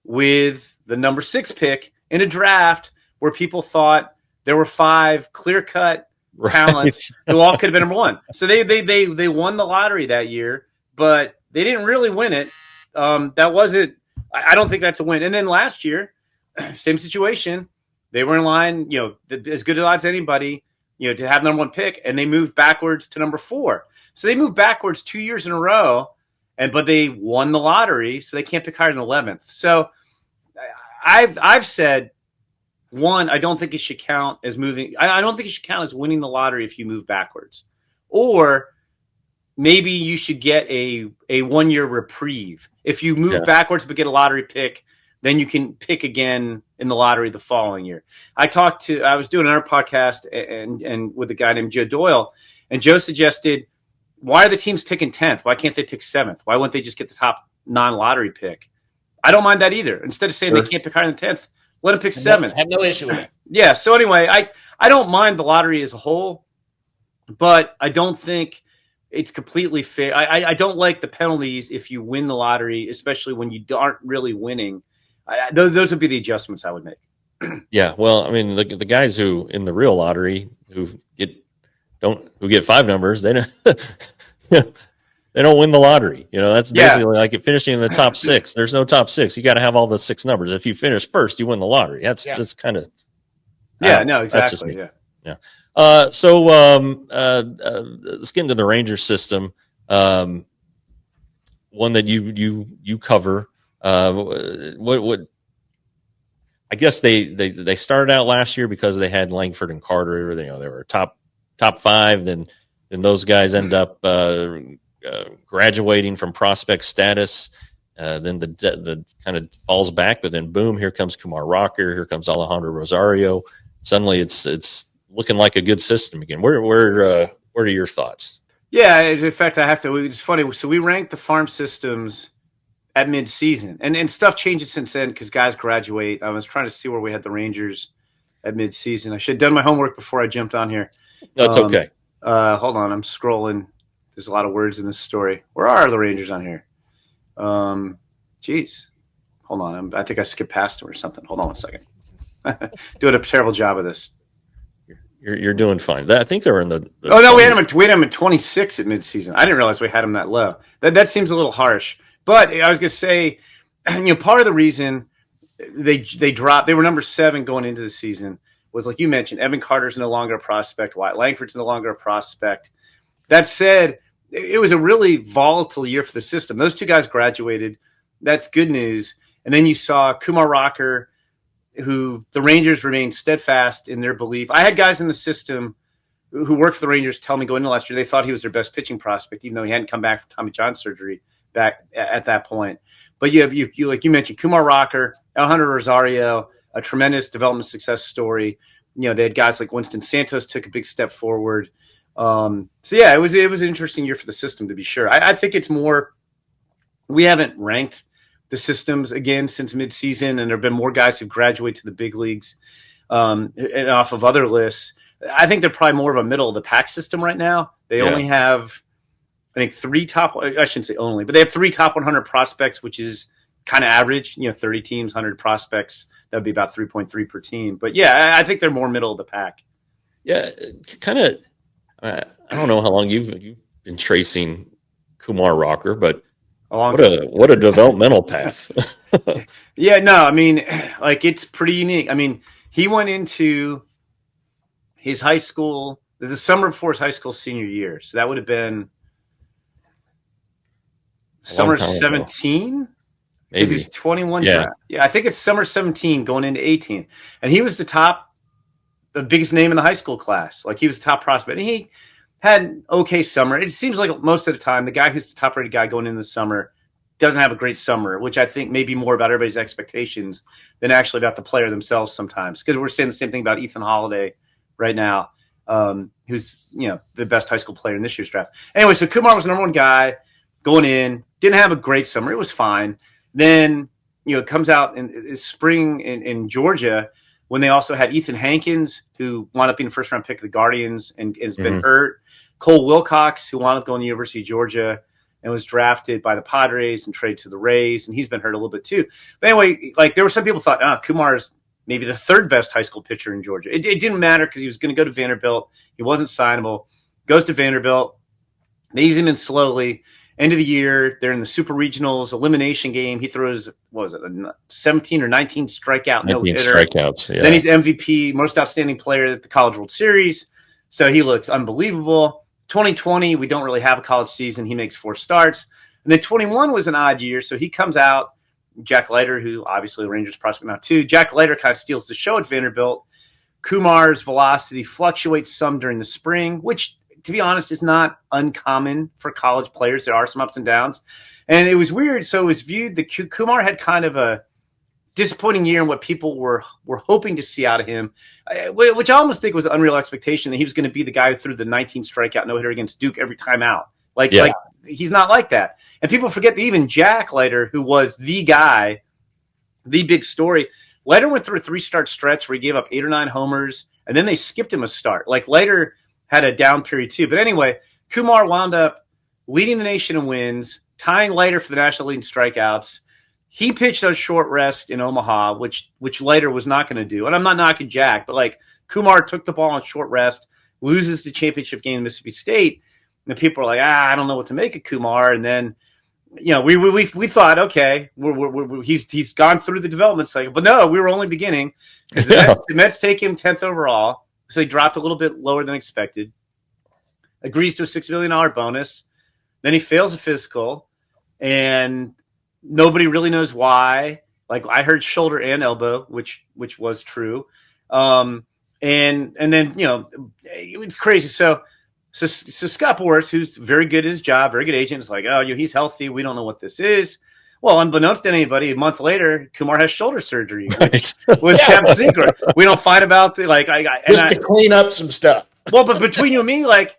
C: with the number 6 pick in a draft where people thought there were 5 clear-cut talents who all could have been number 1. So they won the lottery that year, but they didn't really win it. That wasn't. I don't think that's a win. And then last year, same situation. They were in line, as good odds as anybody, to have number 1 pick, and they moved backwards to number 4. So they moved backwards 2 years in a row, but they won the lottery, so they can't pick higher than 11th. So I've said, one, I don't think it should count as moving. I don't think it should count as winning the lottery if you move backwards. Or maybe you should get a 1 year reprieve. If you move backwards but get a lottery pick, then you can pick again in the lottery the following year. I was doing another podcast and with a guy named Joe Doyle, and Joe suggested, why are the teams picking 10th? Why can't they pick 7th? Why wouldn't they just get the top non-lottery pick? I don't mind that either. Instead of saying they can't pick higher than 10th, let them pick 7th.
A: I have no issue with it.
C: Yeah. So anyway, I don't mind the lottery as a whole, but I don't think it's completely fair. I don't like the penalties if you win the lottery, especially when you aren't really winning. Those would be the adjustments I would make.
B: Yeah. Well, I mean, the guys who in the real lottery who get 5 numbers, they don't, they don't win the lottery. That's basically like finishing in the top 6. There's no top 6. You got to have all the 6 numbers. If you finish first, you win the lottery. That's just kind of.
C: No, exactly.
B: Yeah. So let's get into the Rangers system. One that you cover. I guess they started out last year because they had Langford and Carter. They were top 5. Then those guys end up graduating from prospect status. Then the kind of falls back, but then boom, here comes Kumar Rocker, here comes Alejandro Rosario. Suddenly, it's looking like a good system again. What are your thoughts?
C: Yeah, in fact, I have to. It's funny. So we ranked the farm systems at mid-season, and stuff changes since then because guys graduate. I was trying to see where we had the Rangers at mid-season. I should have done my homework before I jumped on here.
B: That's okay.
C: Hold on, I'm scrolling. There's a lot of words in this story. Where are the Rangers on here? Geez. Hold on. I think I skipped past them or something. Hold on 1 second. Doing a terrible job of this.
B: You're doing fine. I think they were in the
C: oh no, we had them at 26 at midseason. I didn't realize we had them that low. That seems a little harsh. But I was going to say, part of the reason they dropped, they were number 7 going into the season, was like you mentioned, Evan Carter's no longer a prospect. Wyatt Langford's no longer a prospect. That said, it was a really volatile year for the system. Those 2 guys graduated. That's good news. And then you saw Kumar Rocker, who the Rangers remained steadfast in their belief. I had guys in the system who worked for the Rangers tell me going into last year they thought he was their best pitching prospect, even though he hadn't come back from Tommy John surgery back at that point. But you have you like you mentioned, Kumar Rocker, Alejandro Rosario, a tremendous development success story. They had guys like Winston Santos took a big step forward. So yeah, it was an interesting year for the system, to be sure. I think it's more, we haven't ranked the systems again since midseason, and there have been more guys who graduate to the big leagues and off of other lists. I think they're probably more of a middle of the pack system right now. They only have, I think, 3 top, I shouldn't say only, but they have 3 top 100 prospects, which is kind of average, 30 teams, 100 prospects. That would be about 3.3 per team. But yeah, I think they're more middle of the pack.
B: Yeah, kind of. I don't know how long you've been tracing Kumar Rocker, but what a developmental path.
C: Yeah, no, I mean, like, it's pretty unique. I mean, he went into his high school the summer before his high school senior year, so that would have been summer 17. Maybe he was 21.
B: Yeah,
C: I think it's summer 17 going into 18, and he was the biggest name in the high school class. Like, he was the top prospect. And he had an okay summer. It seems like most of the time, the guy who's the top rated guy going into the summer doesn't have a great summer, which I think may be more about everybody's expectations than actually about the player themselves sometimes. Because we're saying the same thing about Ethan Holiday right now, who's, the best high school player in this year's draft. Anyway, so Kumar was the number 1 guy going in, didn't have a great summer. It was fine. Then, it comes out in spring in Georgia, when they also had Ethan Hankins, who wound up being the first-round pick of the Guardians and has been hurt. Cole Wilcox, who wound up going to the University of Georgia and was drafted by the Padres and traded to the Rays, and he's been hurt a little bit too. But anyway, like, there were some people thought, Kumar's maybe the 3rd best high school pitcher in Georgia. It didn't matter because he was going to go to Vanderbilt. He wasn't signable. Goes to Vanderbilt. They ease him in slowly. End of the year, they're in the Super Regionals elimination game. He throws, what was it, 17 or 19 strikeout no-hitter.
B: 19 strikeouts, yeah.
C: Then he's MVP, most outstanding player at the College World Series. So he looks unbelievable. 2020, we don't really have a college season. He makes 4 starts. And then 21 was an odd year. So he comes out, Jack Leiter, who obviously the Rangers prospect now too. Jack Leiter kind of steals the show at Vanderbilt. Kumar's velocity fluctuates some during the spring, which, to be honest, is not uncommon for college players. There are some ups and downs. And it was weird. So it was viewed that Kumar had kind of a disappointing year in what people were hoping to see out of him, which I almost think was an unreal expectation that he was going to be the guy who threw the 19 strikeout no-hitter against Duke every time out. Like he's not like that. And people forget that even Jack Leiter, who was the guy, the big story, Leiter went through a 3-start stretch where he gave up 8 or 9 homers, and then they skipped him a start. Like, Leiter had a down period too. But anyway, Kumar wound up leading the nation in wins, tying Leiter for the national lead in strikeouts. He pitched a short rest in Omaha, which Leiter was not going to do. And I'm not knocking Jack, but like, Kumar took the ball on short rest, loses the championship game in Mississippi State. And people are like, I don't know what to make of Kumar. And then, we thought, okay, he's gone through the development cycle. But no, we were only beginning, because the Mets take him 10th overall. So he dropped a little bit lower than expected, agrees to a $6 million bonus. Then he fails a physical, and nobody really knows why. Like I heard shoulder and elbow, which was true. And then, it was crazy. So Scott Boras, who's very good at his job, very good agent, is like, oh, he's healthy. We don't know what this is. Well, unbeknownst to anybody, a month later, Kumar has shoulder surgery, which was kept secret. We don't fight about it. Like,
A: to clean up some stuff.
C: Well, but between you and me, like,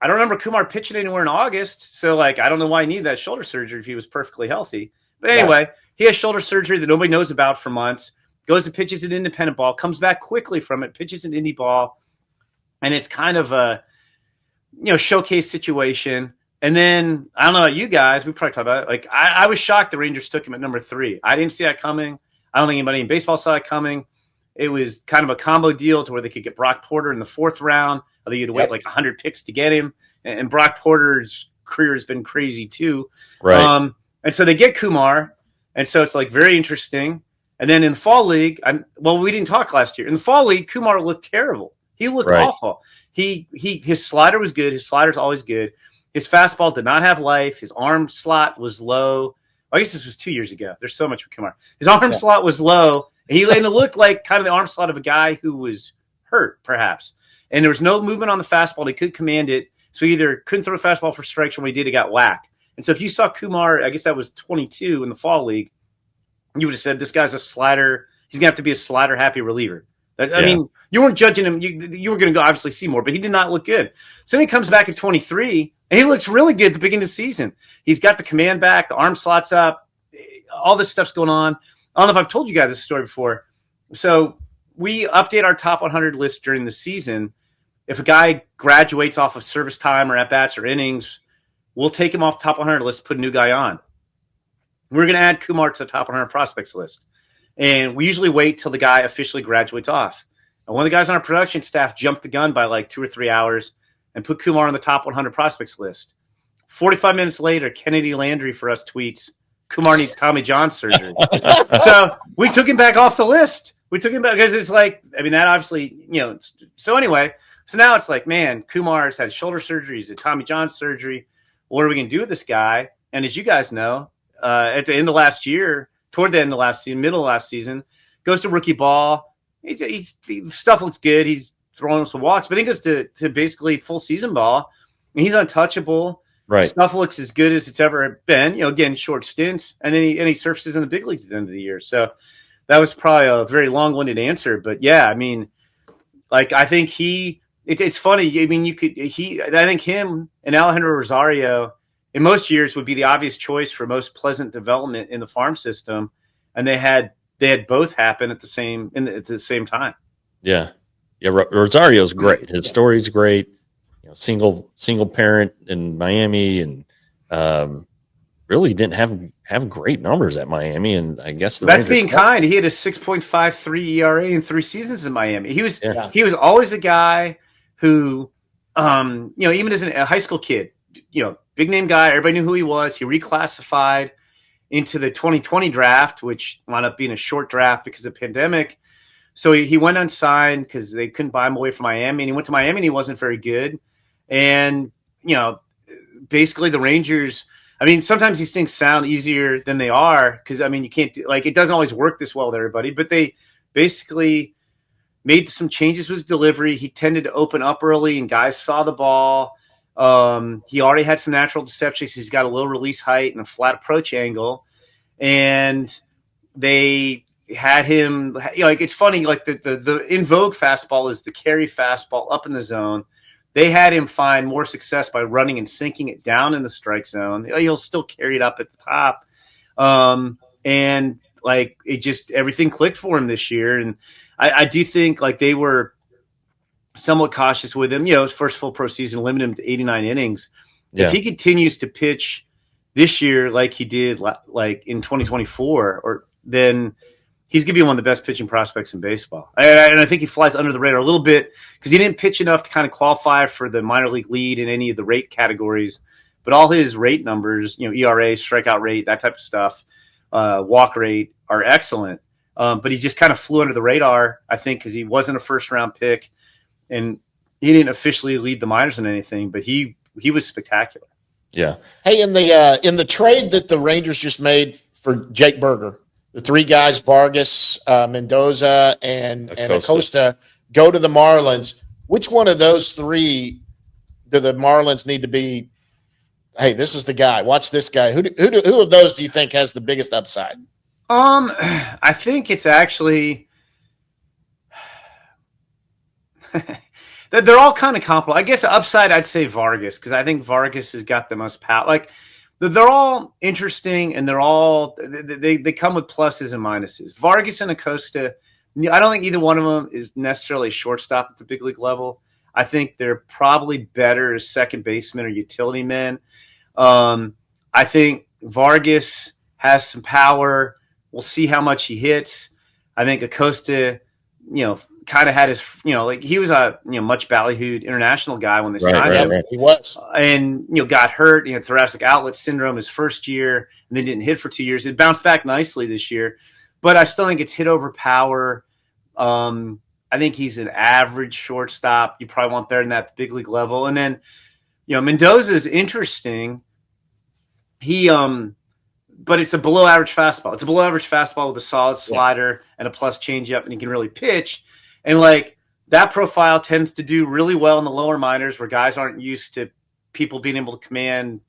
C: I don't remember Kumar pitching anywhere in August. So, like, I don't know why he needed that shoulder surgery if he was perfectly healthy. But anyway, he has shoulder surgery that nobody knows about for months. Goes and pitches an independent ball, comes back quickly from it, pitches an indie ball, and it's kind of a showcase situation. And then I don't know about you guys, we probably talked about it. Like I was shocked the Rangers took him at number 3. I didn't see that coming. I don't think anybody in baseball saw it coming. It was kind of a combo deal to where they could get Brock Porter in the 4th round. I think you had to wait like 100 picks to get him. And Brock Porter's career has been crazy too.
B: Right.
C: And so they get Kumar, and so it's like very interesting. And then in the fall league, we didn't talk last year. In the fall league, Kumar looked terrible. He looked awful. His slider was good. His slider's always good. His fastball did not have life. His arm slot was low. I guess this was 2 years ago. There's so much with Kumar. His arm slot was low. And it looked like kind of the arm slot of a guy who was hurt, perhaps. And there was no movement on the fastball. He couldn't command it. So he either couldn't throw a fastball for strikes, or when he did, it got whacked. And so if you saw Kumar, I guess that was 22 in the fall league, you would have said, this guy's a slider. He's going to have to be a slider-happy reliever. I mean, you weren't judging him. You were going to go obviously see more, but he did not look good. So then he comes back at 23, and he looks really good at the beginning of the season. He's got the command back, the arm slots up, all this stuff's going on. I don't know if I've told you guys this story before. So we update our top 100 list during the season. If a guy graduates off of service time or at-bats or innings, we'll take him off the top 100 list, put a new guy on. We're going to add Kumar to the top 100 prospects list. And we usually wait till the guy officially graduates off. And one of the guys on our production staff jumped the gun by like 2 or 3 hours and put Kumar on the top 100 prospects list. 45 minutes later, Kennedy Landry for us tweets, Kumar needs Tommy John surgery. So we took him back off the list. We took him back because it's like, that obviously, so anyway, so now it's like, man, Kumar's had shoulder surgery. He's had Tommy John surgery. What are we going to do with this guy? And as you guys know, at the end of last year, toward the end of last season, middle of last season, goes to rookie ball. Stuff looks good. He's throwing some walks, but he goes to basically full season ball, and he's untouchable.
B: Right.
C: Stuff looks as good as it's ever been. Again, short stints, and then he surfaces in the big leagues at the end of the year. So that was probably a very long-winded answer, but yeah, I mean, like I think it's funny. I mean, I think him and Alejandro Rosario in most years would be the obvious choice for most pleasant development in the farm system, and they had both happen at the same time.
B: Yeah. Rosario's great. His story's great. Single parent in Miami, and really didn't have great numbers at Miami. And I guess
C: that's being kind. He had a 6.53 ERA in 3 seasons in Miami. He was always a guy who, even as a high school kid, big name guy. Everybody knew who he was. He reclassified into the 2020 draft, which wound up being a short draft because of the pandemic. So he went unsigned because they couldn't buy him away from Miami. And he went to Miami and he wasn't very good. And, basically the Rangers, I mean, sometimes these things sound easier than they are because, I mean, you can't it doesn't always work this well with everybody, but they basically made some changes with his delivery. He tended to open up early and guys saw the ball. He already had some natural deceptions. He's got a low release height and a flat approach angle. And they had him, it's funny, like the in vogue fastball is the carry fastball up in the zone. They had him find more success by running and sinking it down in the strike zone. He'll still carry it up at the top. And it just, everything clicked for him this year. And I do think they were somewhat cautious with him. His first full pro season limited him to 89 innings. Yeah. If he continues to pitch this year like he did in 2024, then he's going to be one of the best pitching prospects in baseball. And I think he flies under the radar a little bit because he didn't pitch enough to kind of qualify for the minor league lead in any of the rate categories. But all his rate numbers, ERA, strikeout rate, that type of stuff, walk rate are excellent. But he just kind of flew under the radar, I think, because he wasn't a first-round pick. And he didn't officially lead the minors in anything, but he was spectacular.
B: Yeah.
A: Hey, in the trade that the Rangers just made for Jake Berger, the three guys, Vargas, Mendoza, and Acosta, go to the Marlins. Which one of those three do the Marlins need to be? Hey, this is the guy. Watch this guy. Who of those do you think has the biggest upside?
C: I think it's actually they're all kind of comparable. I guess upside, I'd say Vargas, because I think Vargas has got the most power. Like, they're all interesting, and they're all they come with pluses and minuses. Vargas and Acosta, I don't think either one of them is necessarily a shortstop at the big league level. I think they're probably better as second basemen or utility men. I think Vargas has some power. We'll see how much he hits. I think Acosta, kind of had his, like he was a much ballyhooed international guy when they signed him.
A: Right. He was,
C: and got hurt. Thoracic outlet syndrome his first year, and then didn't hit for 2 years. It bounced back nicely this year, but I still think it's hit over power. I think he's an average shortstop. You probably want better than that at the big league level. And then, Mendoza is interesting. He, but it's a below average fastball. It's a below average fastball with a solid slider and a plus changeup, and he can really pitch. And like that profile tends to do really well in the lower minors where guys aren't used to people being able to command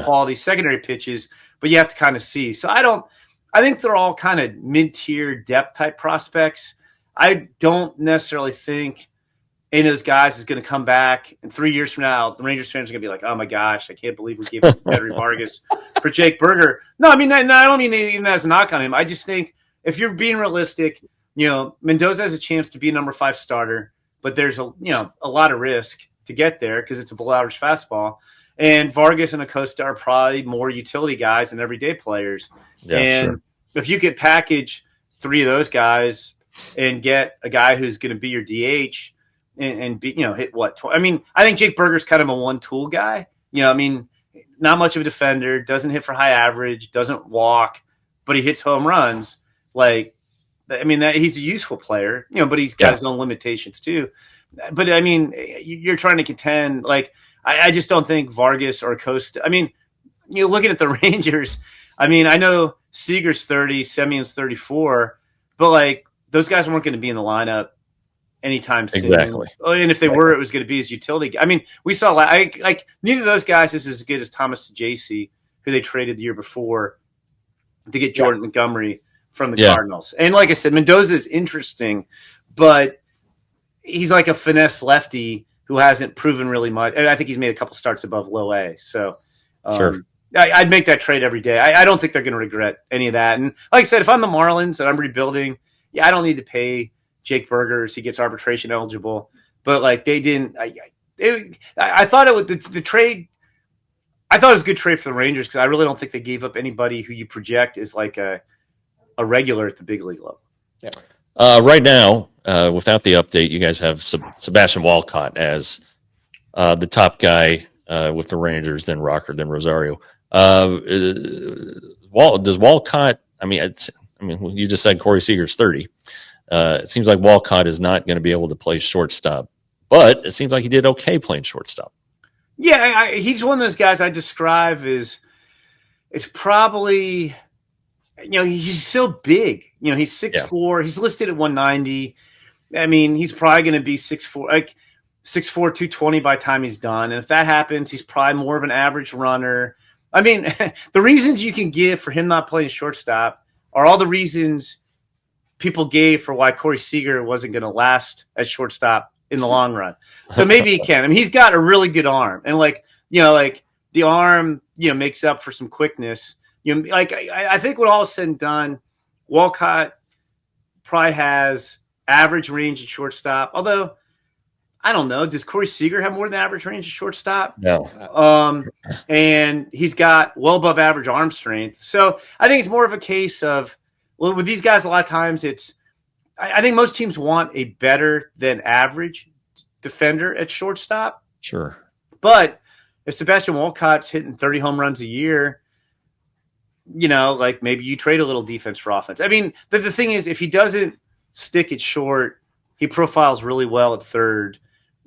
C: quality secondary pitches, but you have to kind of see. So I think they're all kind of mid-tier depth type prospects. I don't necessarily think any of those guys is going to come back. And 3 years from now, the Rangers fans are going to be like, oh my gosh, I can't believe we gave up Pedro Vargas for Jake Berger. No, I mean, I don't mean even that as a knock on him. I just think if you're being realistic, Mendoza has a chance to be a number 5 starter, but there's a lot of risk to get there because it's a below average fastball. And Vargas and Acosta are probably more utility guys than everyday players. Yeah, and if you could package 3 of those guys and get a guy who's going to be your DH and be, hit what? I mean, I think Jake Berger's kind of a one-tool guy. Not much of a defender, doesn't hit for high average, doesn't walk, but he hits home runs. He's a useful player, but he's got his own limitations too. But I mean, you're trying to contend. Like, I just don't think Vargas or Acosta. I mean, looking at the Rangers. I mean, I know Seager's 30, Semion's 34, but like those guys weren't going to be in the lineup anytime soon.
B: Exactly.
C: And if they were, it was going to be as utility. I mean, we saw like neither of those guys is as good as Thomas Saggese, who they traded the year before to get Jordan Montgomery from the Cardinals. And like I said, Mendoza is interesting, but he's like a finesse lefty who hasn't proven really much. I think he's made a couple starts above low A. So
B: sure.
C: I'd make that trade every day. I don't think they're going to regret any of that. And like I said, if I'm the Marlins and I'm rebuilding, I don't need to pay Jake Berger as he gets arbitration eligible. But like they didn't. I thought it was the trade. I thought it was a good trade for the Rangers because I really don't think they gave up anybody who you project is like a regular at the big league level.
A: Yeah.
B: Right now, without the update, you guys have Sebastian Walcott as the top guy with the Rangers, then Rocker, then Rosario. Does Walcott? You just said Corey Seager's 30. It seems like Walcott is not going to be able to play shortstop, but it seems like he did okay playing shortstop.
C: Yeah, he's one of those guys I describe as it's probably. He's so big. He's 6'4". He's listed at 190. I mean, he's probably going to be 6'4", like 6'4", 220 by the time he's done. And if that happens, he's probably more of an average runner. I mean, the reasons you can give for him not playing shortstop are all the reasons people gave for why Corey Seager wasn't going to last at shortstop in the long run. So maybe he can. I mean, he's got a really good arm, and like the arm, makes up for some quickness. I think when all is said and done, Walcott probably has average range at shortstop. Although, I don't know, does Corey Seager have more than average range at shortstop?
B: No.
C: And he's got well above average arm strength. So I think it's more of a case of, well, with these guys, a lot of times I think most teams want a better than average defender at shortstop.
B: Sure.
C: But if Sebastian Walcott's hitting 30 home runs a year, like maybe you trade a little defense for offense. I mean, the thing is, if he doesn't stick it short, he profiles really well at third.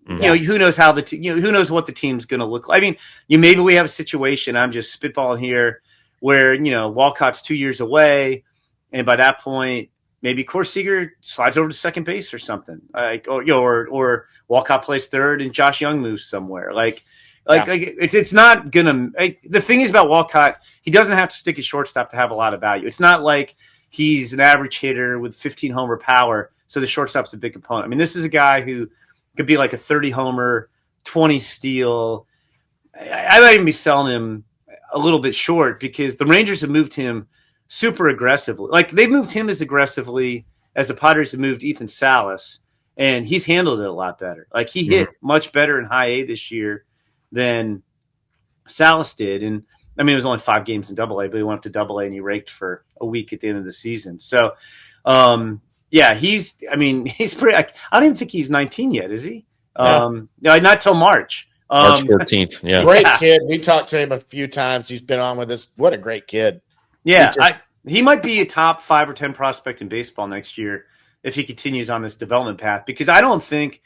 C: Mm-hmm. Who knows how who knows what the team's going to look like. I mean, maybe we have a situation, I'm just spitballing here, where, Walcott's 2 years away And by that point, maybe Corey Seager slides over to second base or something, or Walcott plays third and Josh Young moves somewhere. It's not gonna. The thing is about Walcott, he doesn't have to stick at shortstop to have a lot of value. It's not like he's an average hitter with 15 homer power, so the shortstop's a big component. I mean, this is a guy who could be like a 30 homer, 20 steal. I might even be selling him a little bit short because the Rangers have moved him super aggressively. Like, they've moved him as aggressively as the Padres have moved Ethan Salas, and he's handled it a lot better. Like, he hit much better in high A this year than Salas did. And I mean, it was only 5 games in Double A, but he went up to Double A and he raked for a week at the end of the season. So, he's pretty. I don't even think he's 19 yet, is he? No, not till March.
B: March 14th. Yeah,
A: great kid. We talked to him a few times. He's been on with us. What a great kid.
C: Yeah, he might be a top 5 or 10 prospect in baseball next year if he continues on this development path. Because I don't think.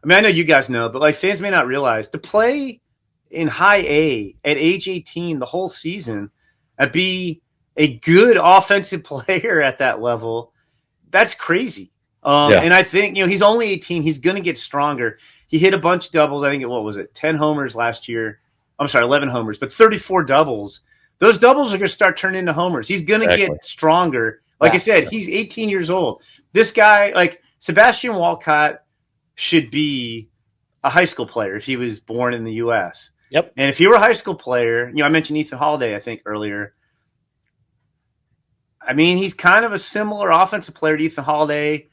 C: I mean, I know you guys know, but like, fans may not realize to play in high A at age 18 the whole season and be a good offensive player at that level, that's crazy. And I think, he's only 18. He's going to get stronger. He hit a bunch of doubles. I think 10 homers last year. I'm sorry, 11 homers, but 34 doubles. Those doubles are going to start turning into homers. He's going to get stronger. Like I said, he's 18 years old. This guy, like Sebastian Walcott, should be a high school player if he was born in the U.S.
A: Yep.
C: And if he were a high school player, I mentioned Ethan Holiday, I think, earlier. I mean, he's kind of a similar offensive player to Ethan Holiday,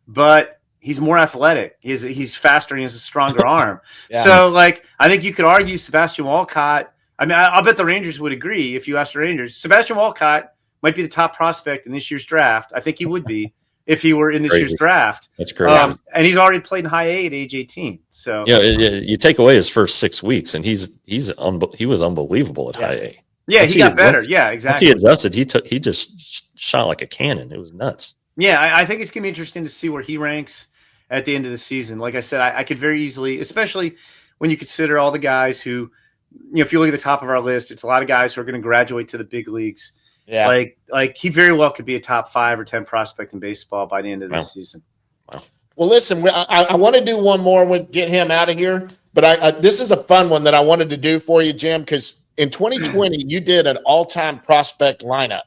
C: but he's more athletic. He's faster and he has a stronger arm. So, like, I think you could argue Sebastian Walcott. I mean, I'll bet the Rangers would agree if you asked the Rangers. Sebastian Walcott might be the top prospect in this year's draft. I think he would be if he were in this year's draft.
B: That's crazy.
C: And he's already played in high A at age 18. So
B: you take away his first 6 weeks, and he was unbelievable at high A.
C: Yeah, he got better. Yeah, exactly.
B: He adjusted. He just shot like a cannon. It was nuts.
C: Yeah, I think it's going to be interesting to see where he ranks at the end of the season. Like I said, I could very easily, especially when you consider all the guys who, if you look at the top of our list, it's a lot of guys who are going to graduate to the big leagues. Yeah, like he very well could be a top 5 or 10 prospect in baseball by the end of this season.
B: Wow.
A: Well, listen, I want to do one more and get him out of here, but this is a fun one that I wanted to do for you, Jim, because in 2020 you did an all-time prospect lineup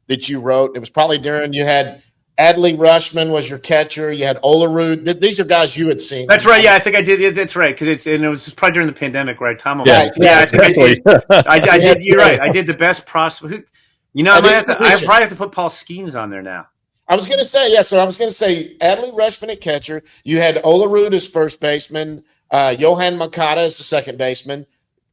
A: that you wrote. It was probably during you had Adley Rushman was your catcher. You had Olerud. These are guys you had seen.
C: That's right. Yeah, I think I did. Yeah, that's right. Because it was probably during the pandemic, right? Tom.
B: Exactly.
C: I did. You're right. I did the best prospect. I probably have to put Paul Skeens on there now.
A: I was going to say, so I was going to say Adley Rushman at catcher. You had Olerud as first baseman, Johan Moncada as the second baseman,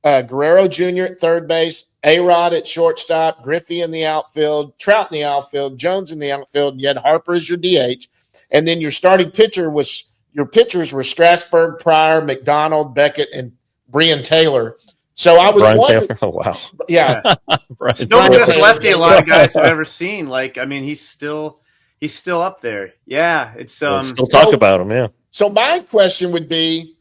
A: Guerrero Jr. at third base, A-Rod at shortstop, Griffey in the outfield, Trout in the outfield, Jones in the outfield, and you had Harper as your DH. And then your starting pitchers were Strasburg, Pryor, McDonald, Beckett, and Brian Taylor. So I was wondering.
B: Oh, wow.
A: Yeah.
C: Still the best lefty a lot of guys have ever seen. Like, I mean, he's still up there. Yeah. It's
B: still talk about him, yeah.
A: So my question would be,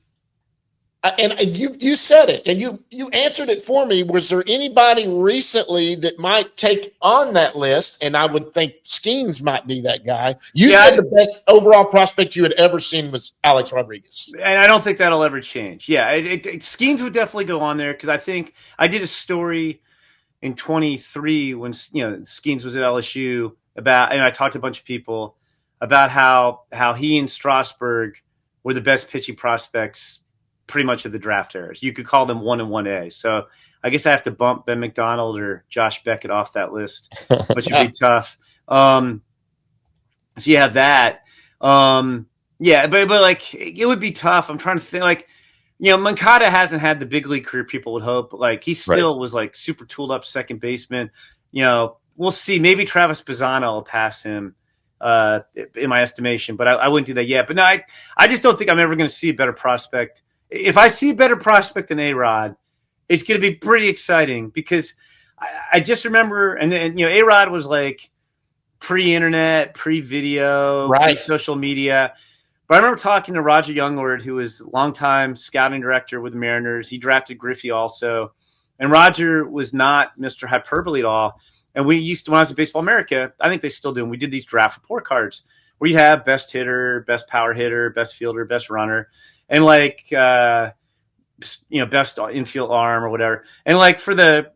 A: and you said it, and you answered it for me. Was there anybody recently that might take on that list? And I would think Skeens might be that guy. You said the best overall prospect you had ever seen was Alex Rodriguez.
C: And I don't think that'll ever change. Yeah, Skeens would definitely go on there because I think I did a story in 23 when Skeens was at LSU about, and I talked to a bunch of people about how he and Strasburg were the best pitching prospects pretty much of the draft era. You could call them 1 and 1A. So I guess I have to bump Ben McDonald or Josh Beckett off that list, which would be tough. So you have that. But like it would be tough. I'm trying to think like, Moncada hasn't had the big league career people would hope. Like he still was like super tooled up second baseman. We'll see. Maybe Travis Bazzano will pass him in my estimation, but I wouldn't do that yet. But no, I just don't think I'm ever going to see a better prospect. If I see a better prospect than A-Rod, it's going to be pretty exciting because I just remember, and then, A-Rod was like pre-internet, pre-video, pre-social media. But I remember talking to Roger Younglord, who was a longtime scouting director with the Mariners. He drafted Griffey also. And Roger was not Mr. Hyperbole at all. And we used to, when I was at Baseball America, I think they still do. And we did these draft report cards where you have best hitter, best power hitter, best fielder, best runner, and like, best infield arm or whatever. And like for the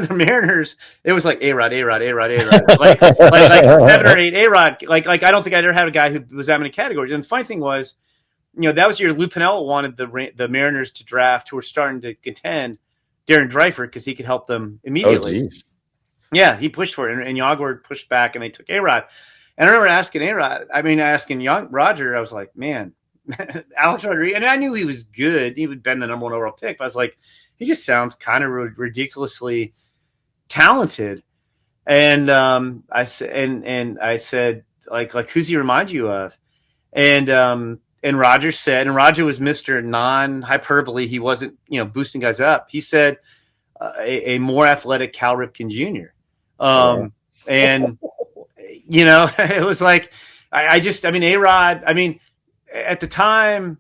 C: Mariners, it was like A-Rod, like 7 or 8 A-Rod. Like I don't think I'd ever had a guy who was that many categories. And the funny thing was, that was year Lou Piniella wanted the Mariners to draft, who were starting to contend, Darren Dreifert, because he could help them immediately.
B: Oh, geez.
C: Yeah, he pushed for it, and Yogward pushed back, and they took A-Rod. And I remember asking young Roger, I was like, man, Alex Rodriguez, and I knew he was good. He would been the number 1 overall pick, but I was like, he just sounds kind of ridiculously talented. And I said, like, who's he remind you of? And Roger said, and Roger was Mr. non-hyperbole. He wasn't, boosting guys up. He said a more athletic Cal Ripken Jr. And it was like, A-Rod, at the time,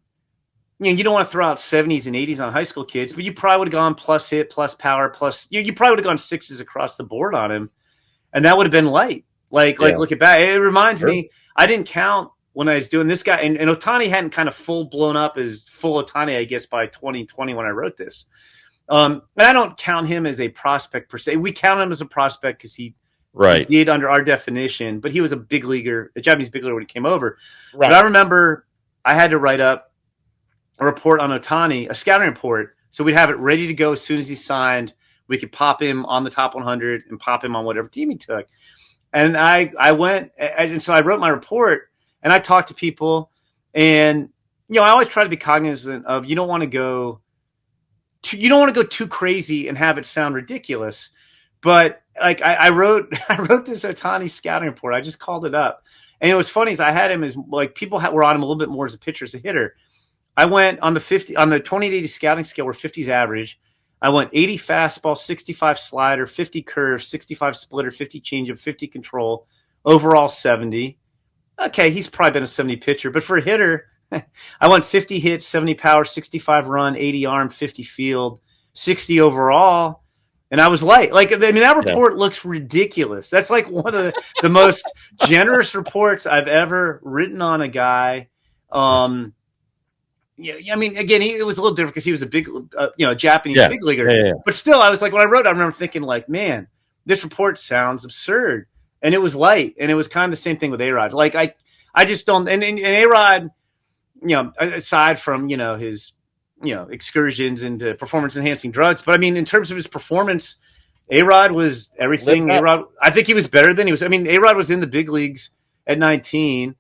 C: you don't want to throw out 70s and 80s on high school kids, but you probably would have gone plus hit, plus power, plus you probably would have gone 6s across the board on him, and that would have been light. Like looking back, it reminds me, I didn't count when I was doing this guy, and Ohtani hadn't kind of full blown up as full Ohtani, I guess, by 2020 when I wrote this. And I don't count him as a prospect per se. We count him as a prospect because he did under our definition, but he was a big leaguer, a Japanese big leaguer when he came over. Right. But I remember I had to write up a report on Ohtani, a scouting report, so we'd have it ready to go as soon as he signed. We could pop him on the top 100 and pop him on whatever team he took. And I went, and so I wrote my report, and I talked to people, and I always try to be cognizant of you don't want to go too crazy and have it sound ridiculous. But like I wrote this Ohtani scouting report. I just called it up. And it was funny is I had him as like people were on him a little bit more as a pitcher, as a hitter. I went on the 20-80 scouting scale where 50 is average. I went 80 fastball, 65 slider, 50 curve, 65 splitter, 50 changeup, 50 control, overall 70. Okay, he's probably been a 70 pitcher, but for a hitter, I went 50 hits, 70 power, 65 run, 80 arm, 50 field, 60 overall. And I was light. That report looks ridiculous. That's like one of the most generous reports I've ever written on a guy. Again, it was a little different because he was a big, Japanese big leaguer. Yeah. But still, I was like, when I wrote, I remember thinking, like, man, this report sounds absurd. And it was light, and it was kind of the same thing with A-Rod. Like, I just don't. And A-Rod, aside from his excursions into performance-enhancing drugs. But, in terms of his performance, A-Rod was everything. A-Rod, I think he was better than he was. A-Rod was in the big leagues at 19.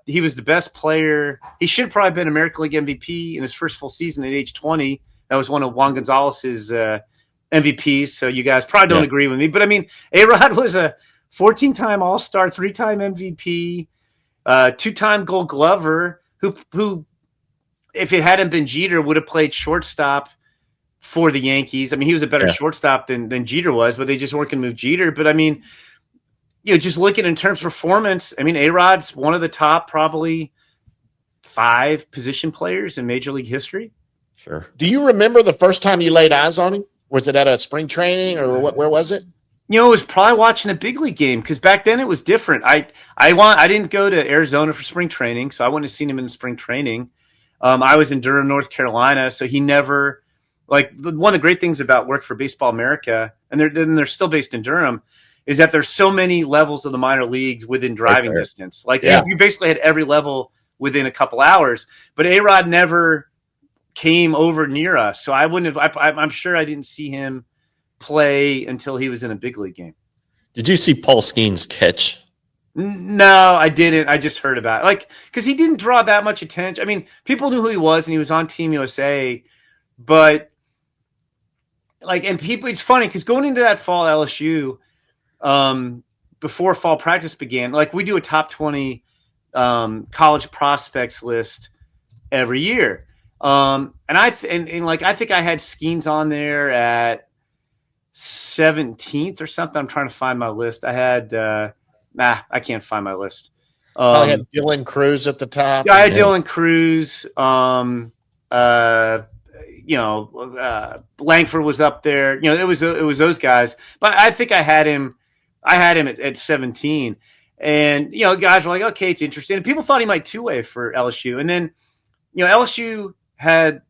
C: He was the best player. He should have probably been American League MVP in his first full season at age 20. That was one of Juan Gonzalez's MVPs, so you guys probably don't agree with me. But, A-Rod was a 14-time All-Star, 3-time MVP, 2-time Gold Glover, who if it hadn't been Jeter, would have played shortstop for the Yankees. He was a better shortstop than Jeter was, but they just weren't going to move Jeter. But just looking in terms of performance, A-Rod's one of the top probably 5 position players in Major League history.
B: Sure.
A: Do you remember the first time you laid eyes on him? Was it at a spring training or where was it?
C: It was probably watching a big league game because back then it was different. I didn't go to Arizona for spring training, so I wouldn't have seen him in spring training. I was in Durham, North Carolina, so he never one of the great things about work for Baseball America, and they're still based in Durham, is that there's so many levels of the minor leagues within driving distance. You basically had every level within a couple hours, but A-Rod never came over near us, so I wouldn't have. I'm sure I didn't see him play until he was in a big league game.
B: Did you see Paul Skeen's catch?
C: No, I didn't. I just heard about it. Because he didn't draw that much attention. People knew who he was, and he was on Team USA. But, and people, it's funny, because going into that fall LSU, before fall practice began, we do a top 20 college prospects list every year. I think I had Skeens on there at 17th or something. I'm trying to find my list. I had I can't find my list.
A: I had Dylan Cruz at the top.
C: Yeah, I had Dylan Cruz. Langford was up there. It was those guys. But I think I had him I had him at 17. And, guys were like, okay, it's interesting. And people thought he might two-way for LSU. And then, LSU had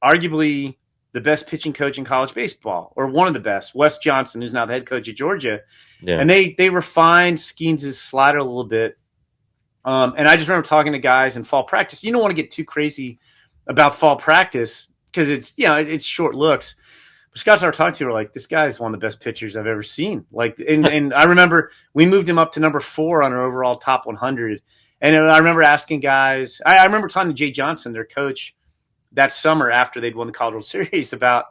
C: arguably the best pitching coach in college baseball, or one of the best, Wes Johnson, who's now the head coach at Georgia. Yeah. And they refined Skeens' slider a little bit. And I just remember talking to guys in fall practice. You don't want to get too crazy about fall practice because it's short looks. But Scott and I were talking to were like, this guy is one of the best pitchers I've ever seen. Like, and I remember we moved him up to number 4 on our overall top 100. And I remember asking guys, I remember talking to Jay Johnson, their coach, that summer after they'd won the College World Series, about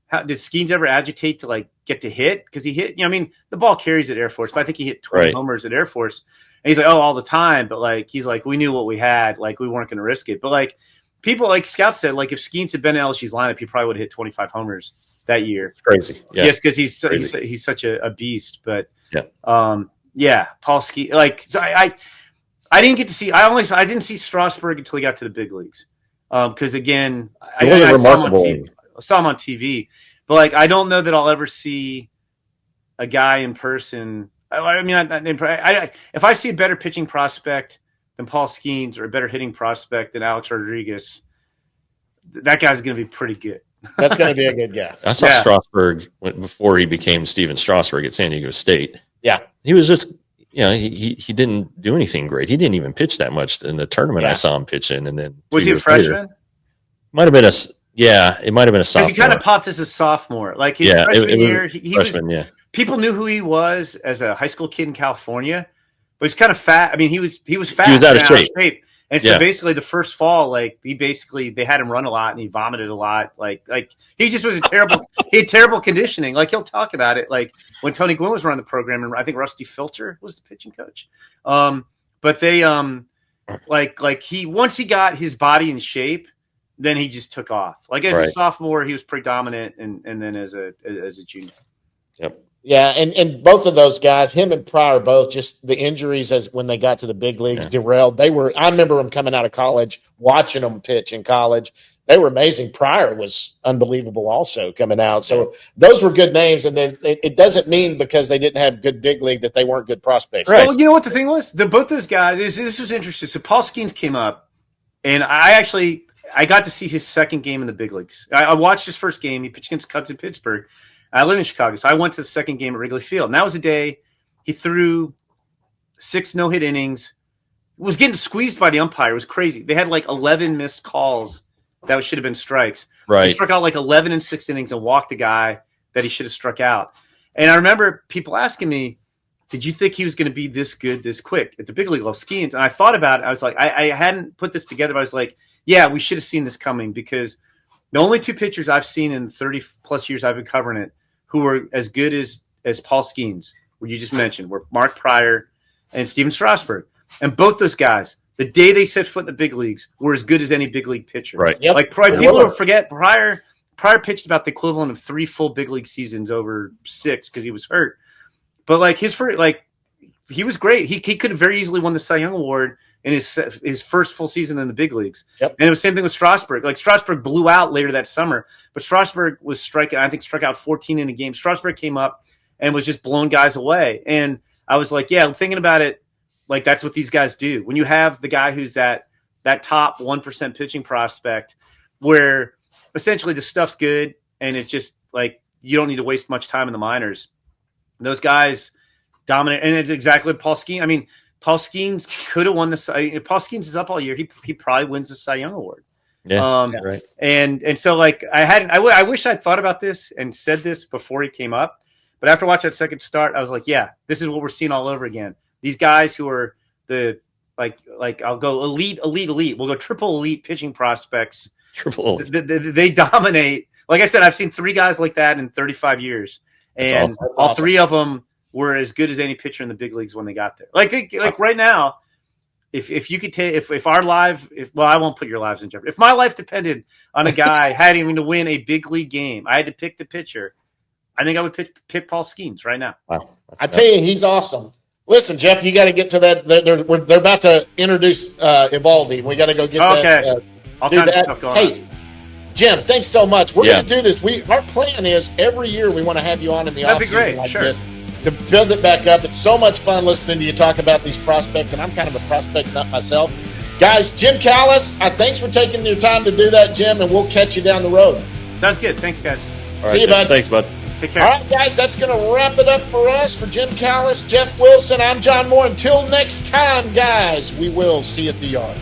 C: how did Skeens ever agitate to like get to hit? Because he hit, the ball carries at Air Force, but I think he hit 20 homers at Air Force. And he's like, oh, all the time. But like, he's like, we knew what we had. Like, we weren't going to risk it. But like, people like Scout said, like if Skeens had been in LSU's lineup, he probably would have hit 25 homers that year.
B: Crazy. Yeah.
C: Yes, because he's such a beast. But Paul Skeens. Like, so I didn't get to see. I didn't see Strasburg until he got to the big leagues. Because again, I saw him on TV, but like I don't know that I'll ever see a guy in person. I mean, if I see a better pitching prospect than Paul Skeens or a better hitting prospect than Alex Rodriguez, that guy's going to be pretty good.
A: That's going to be a good guy.
B: I saw Strasburg before he became Steven Strasburg at San Diego State.
A: Yeah,
B: he was just. He didn't do anything great. He didn't even pitch that much in the tournament. Yeah. I saw him pitching, and then
C: was he a freshman?
B: Might have been it might have been a sophomore.
C: He kind of popped as a sophomore, like his freshman year. He freshman, was. People knew who he was as a high school kid in California, but he's kind of fat. I mean, he was fat. He was out of shape. And so basically, the first fall, like they had him run a lot, and he vomited a lot. Like he just was he had terrible conditioning. Like he'll talk about it. Like when Tony Gwynn was running the program, and I think Rusty Filter was the pitching coach. But they once he got his body in shape, then he just took off. Like as a sophomore, he was predominant, and then as a junior.
B: Yep.
A: Yeah, and both of those guys, him and Pryor, both just the injuries as when they got to the big leagues derailed. I remember them coming out of college, watching them pitch in college. They were amazing. Pryor was unbelievable also coming out. So those were good names, and then it doesn't mean because they didn't have good big league that they weren't good prospects.
C: Right. Well, you know what the thing was? Both those guys, this was interesting. So Paul Skeens came up, and I got to see his second game in the big leagues. I watched his first game. He pitched against Cubs in Pittsburgh. I live in Chicago, so I went to the second game at Wrigley Field. And that was a day he threw 6 no-hit innings, was getting squeezed by the umpire. It was crazy. They had like 11 missed calls that should have been strikes.
B: Right.
C: He struck out like 11 in 6 innings and walked a guy that he should have struck out. And I remember people asking me, did you think he was going to be this good this quick at the big league level? Skeens? And I thought about it. I was like, I hadn't put this together, but I was like, yeah, we should have seen this coming, because the only 2 pitchers I've seen in 30-plus years I've been covering it who were as good as Paul Skeens, what you just mentioned, were Mark Pryor and Steven Strasburg. And both those guys, the day they set foot in the big leagues, were as good as any big league pitcher.
B: Right.
A: Yep.
C: Like people don't forget, Pryor pitched about the equivalent of 3 full big league seasons over 6 because he was hurt. But like he was great. He could have very easily won the Cy Young Award in his first full season in the big leagues.
A: Yep.
C: And it was the same thing with Strasburg. Like Strasburg blew out later that summer, but Strasburg was struck out 14 in a game. Strasburg came up and was just blowing guys away. And I was like, yeah, I'm thinking about it. Like that's what these guys do. When you have the guy who's that top 1% pitching prospect where essentially the stuff's good and it's just like, you don't need to waste much time in the minors. Those guys dominate. And it's exactly what Paul Skeens. I mean, Paul Skeens could have won the. Paul Skeens is up all year. He probably wins the Cy Young Award.
B: Yeah, right.
C: And so like I wish I'd thought about this and said this before he came up. But after watching that second start, I was like, yeah, this is what we're seeing all over again. These guys who are the like I'll go elite. We'll go triple elite pitching prospects.
B: Triple.
C: They dominate. Like I said, I've seen 3 guys like that in 35 years, and
B: That's
C: all
B: awesome.
C: 3 of them were as good as any pitcher in the big leagues when they got there. Like right now, if you could take I won't put your lives in jeopardy. If my life depended on a guy having to win a big league game, I had to pick the pitcher. I think I would pick Paul Skeens right now.
B: Wow,
A: I tell you, he's awesome. Listen, Jeff, you got to get to that. They're about to introduce Evaldi. We got to go get that.
C: All kinds of stuff going on.
A: Jim, thanks so much. We're going to do this. Our plan is every year we want to have you on in the offseason.
C: That'd be great.
A: Like
C: sure.
A: this. to build it back up. It's so much fun listening to you talk about these prospects, and I'm kind of a prospect nut myself. Guys, Jim Callis, thanks for taking your time to do that, Jim, and we'll catch you down the road.
C: Sounds good. Thanks, guys.
B: All
A: See
B: right,
A: you, bud.
B: Thanks, bud.
C: Take care.
A: All right, guys, that's going to wrap it up for us. For Jim Callis, Jeff Wilson, I'm John Moore. Until next time, guys, we will see you at the yard.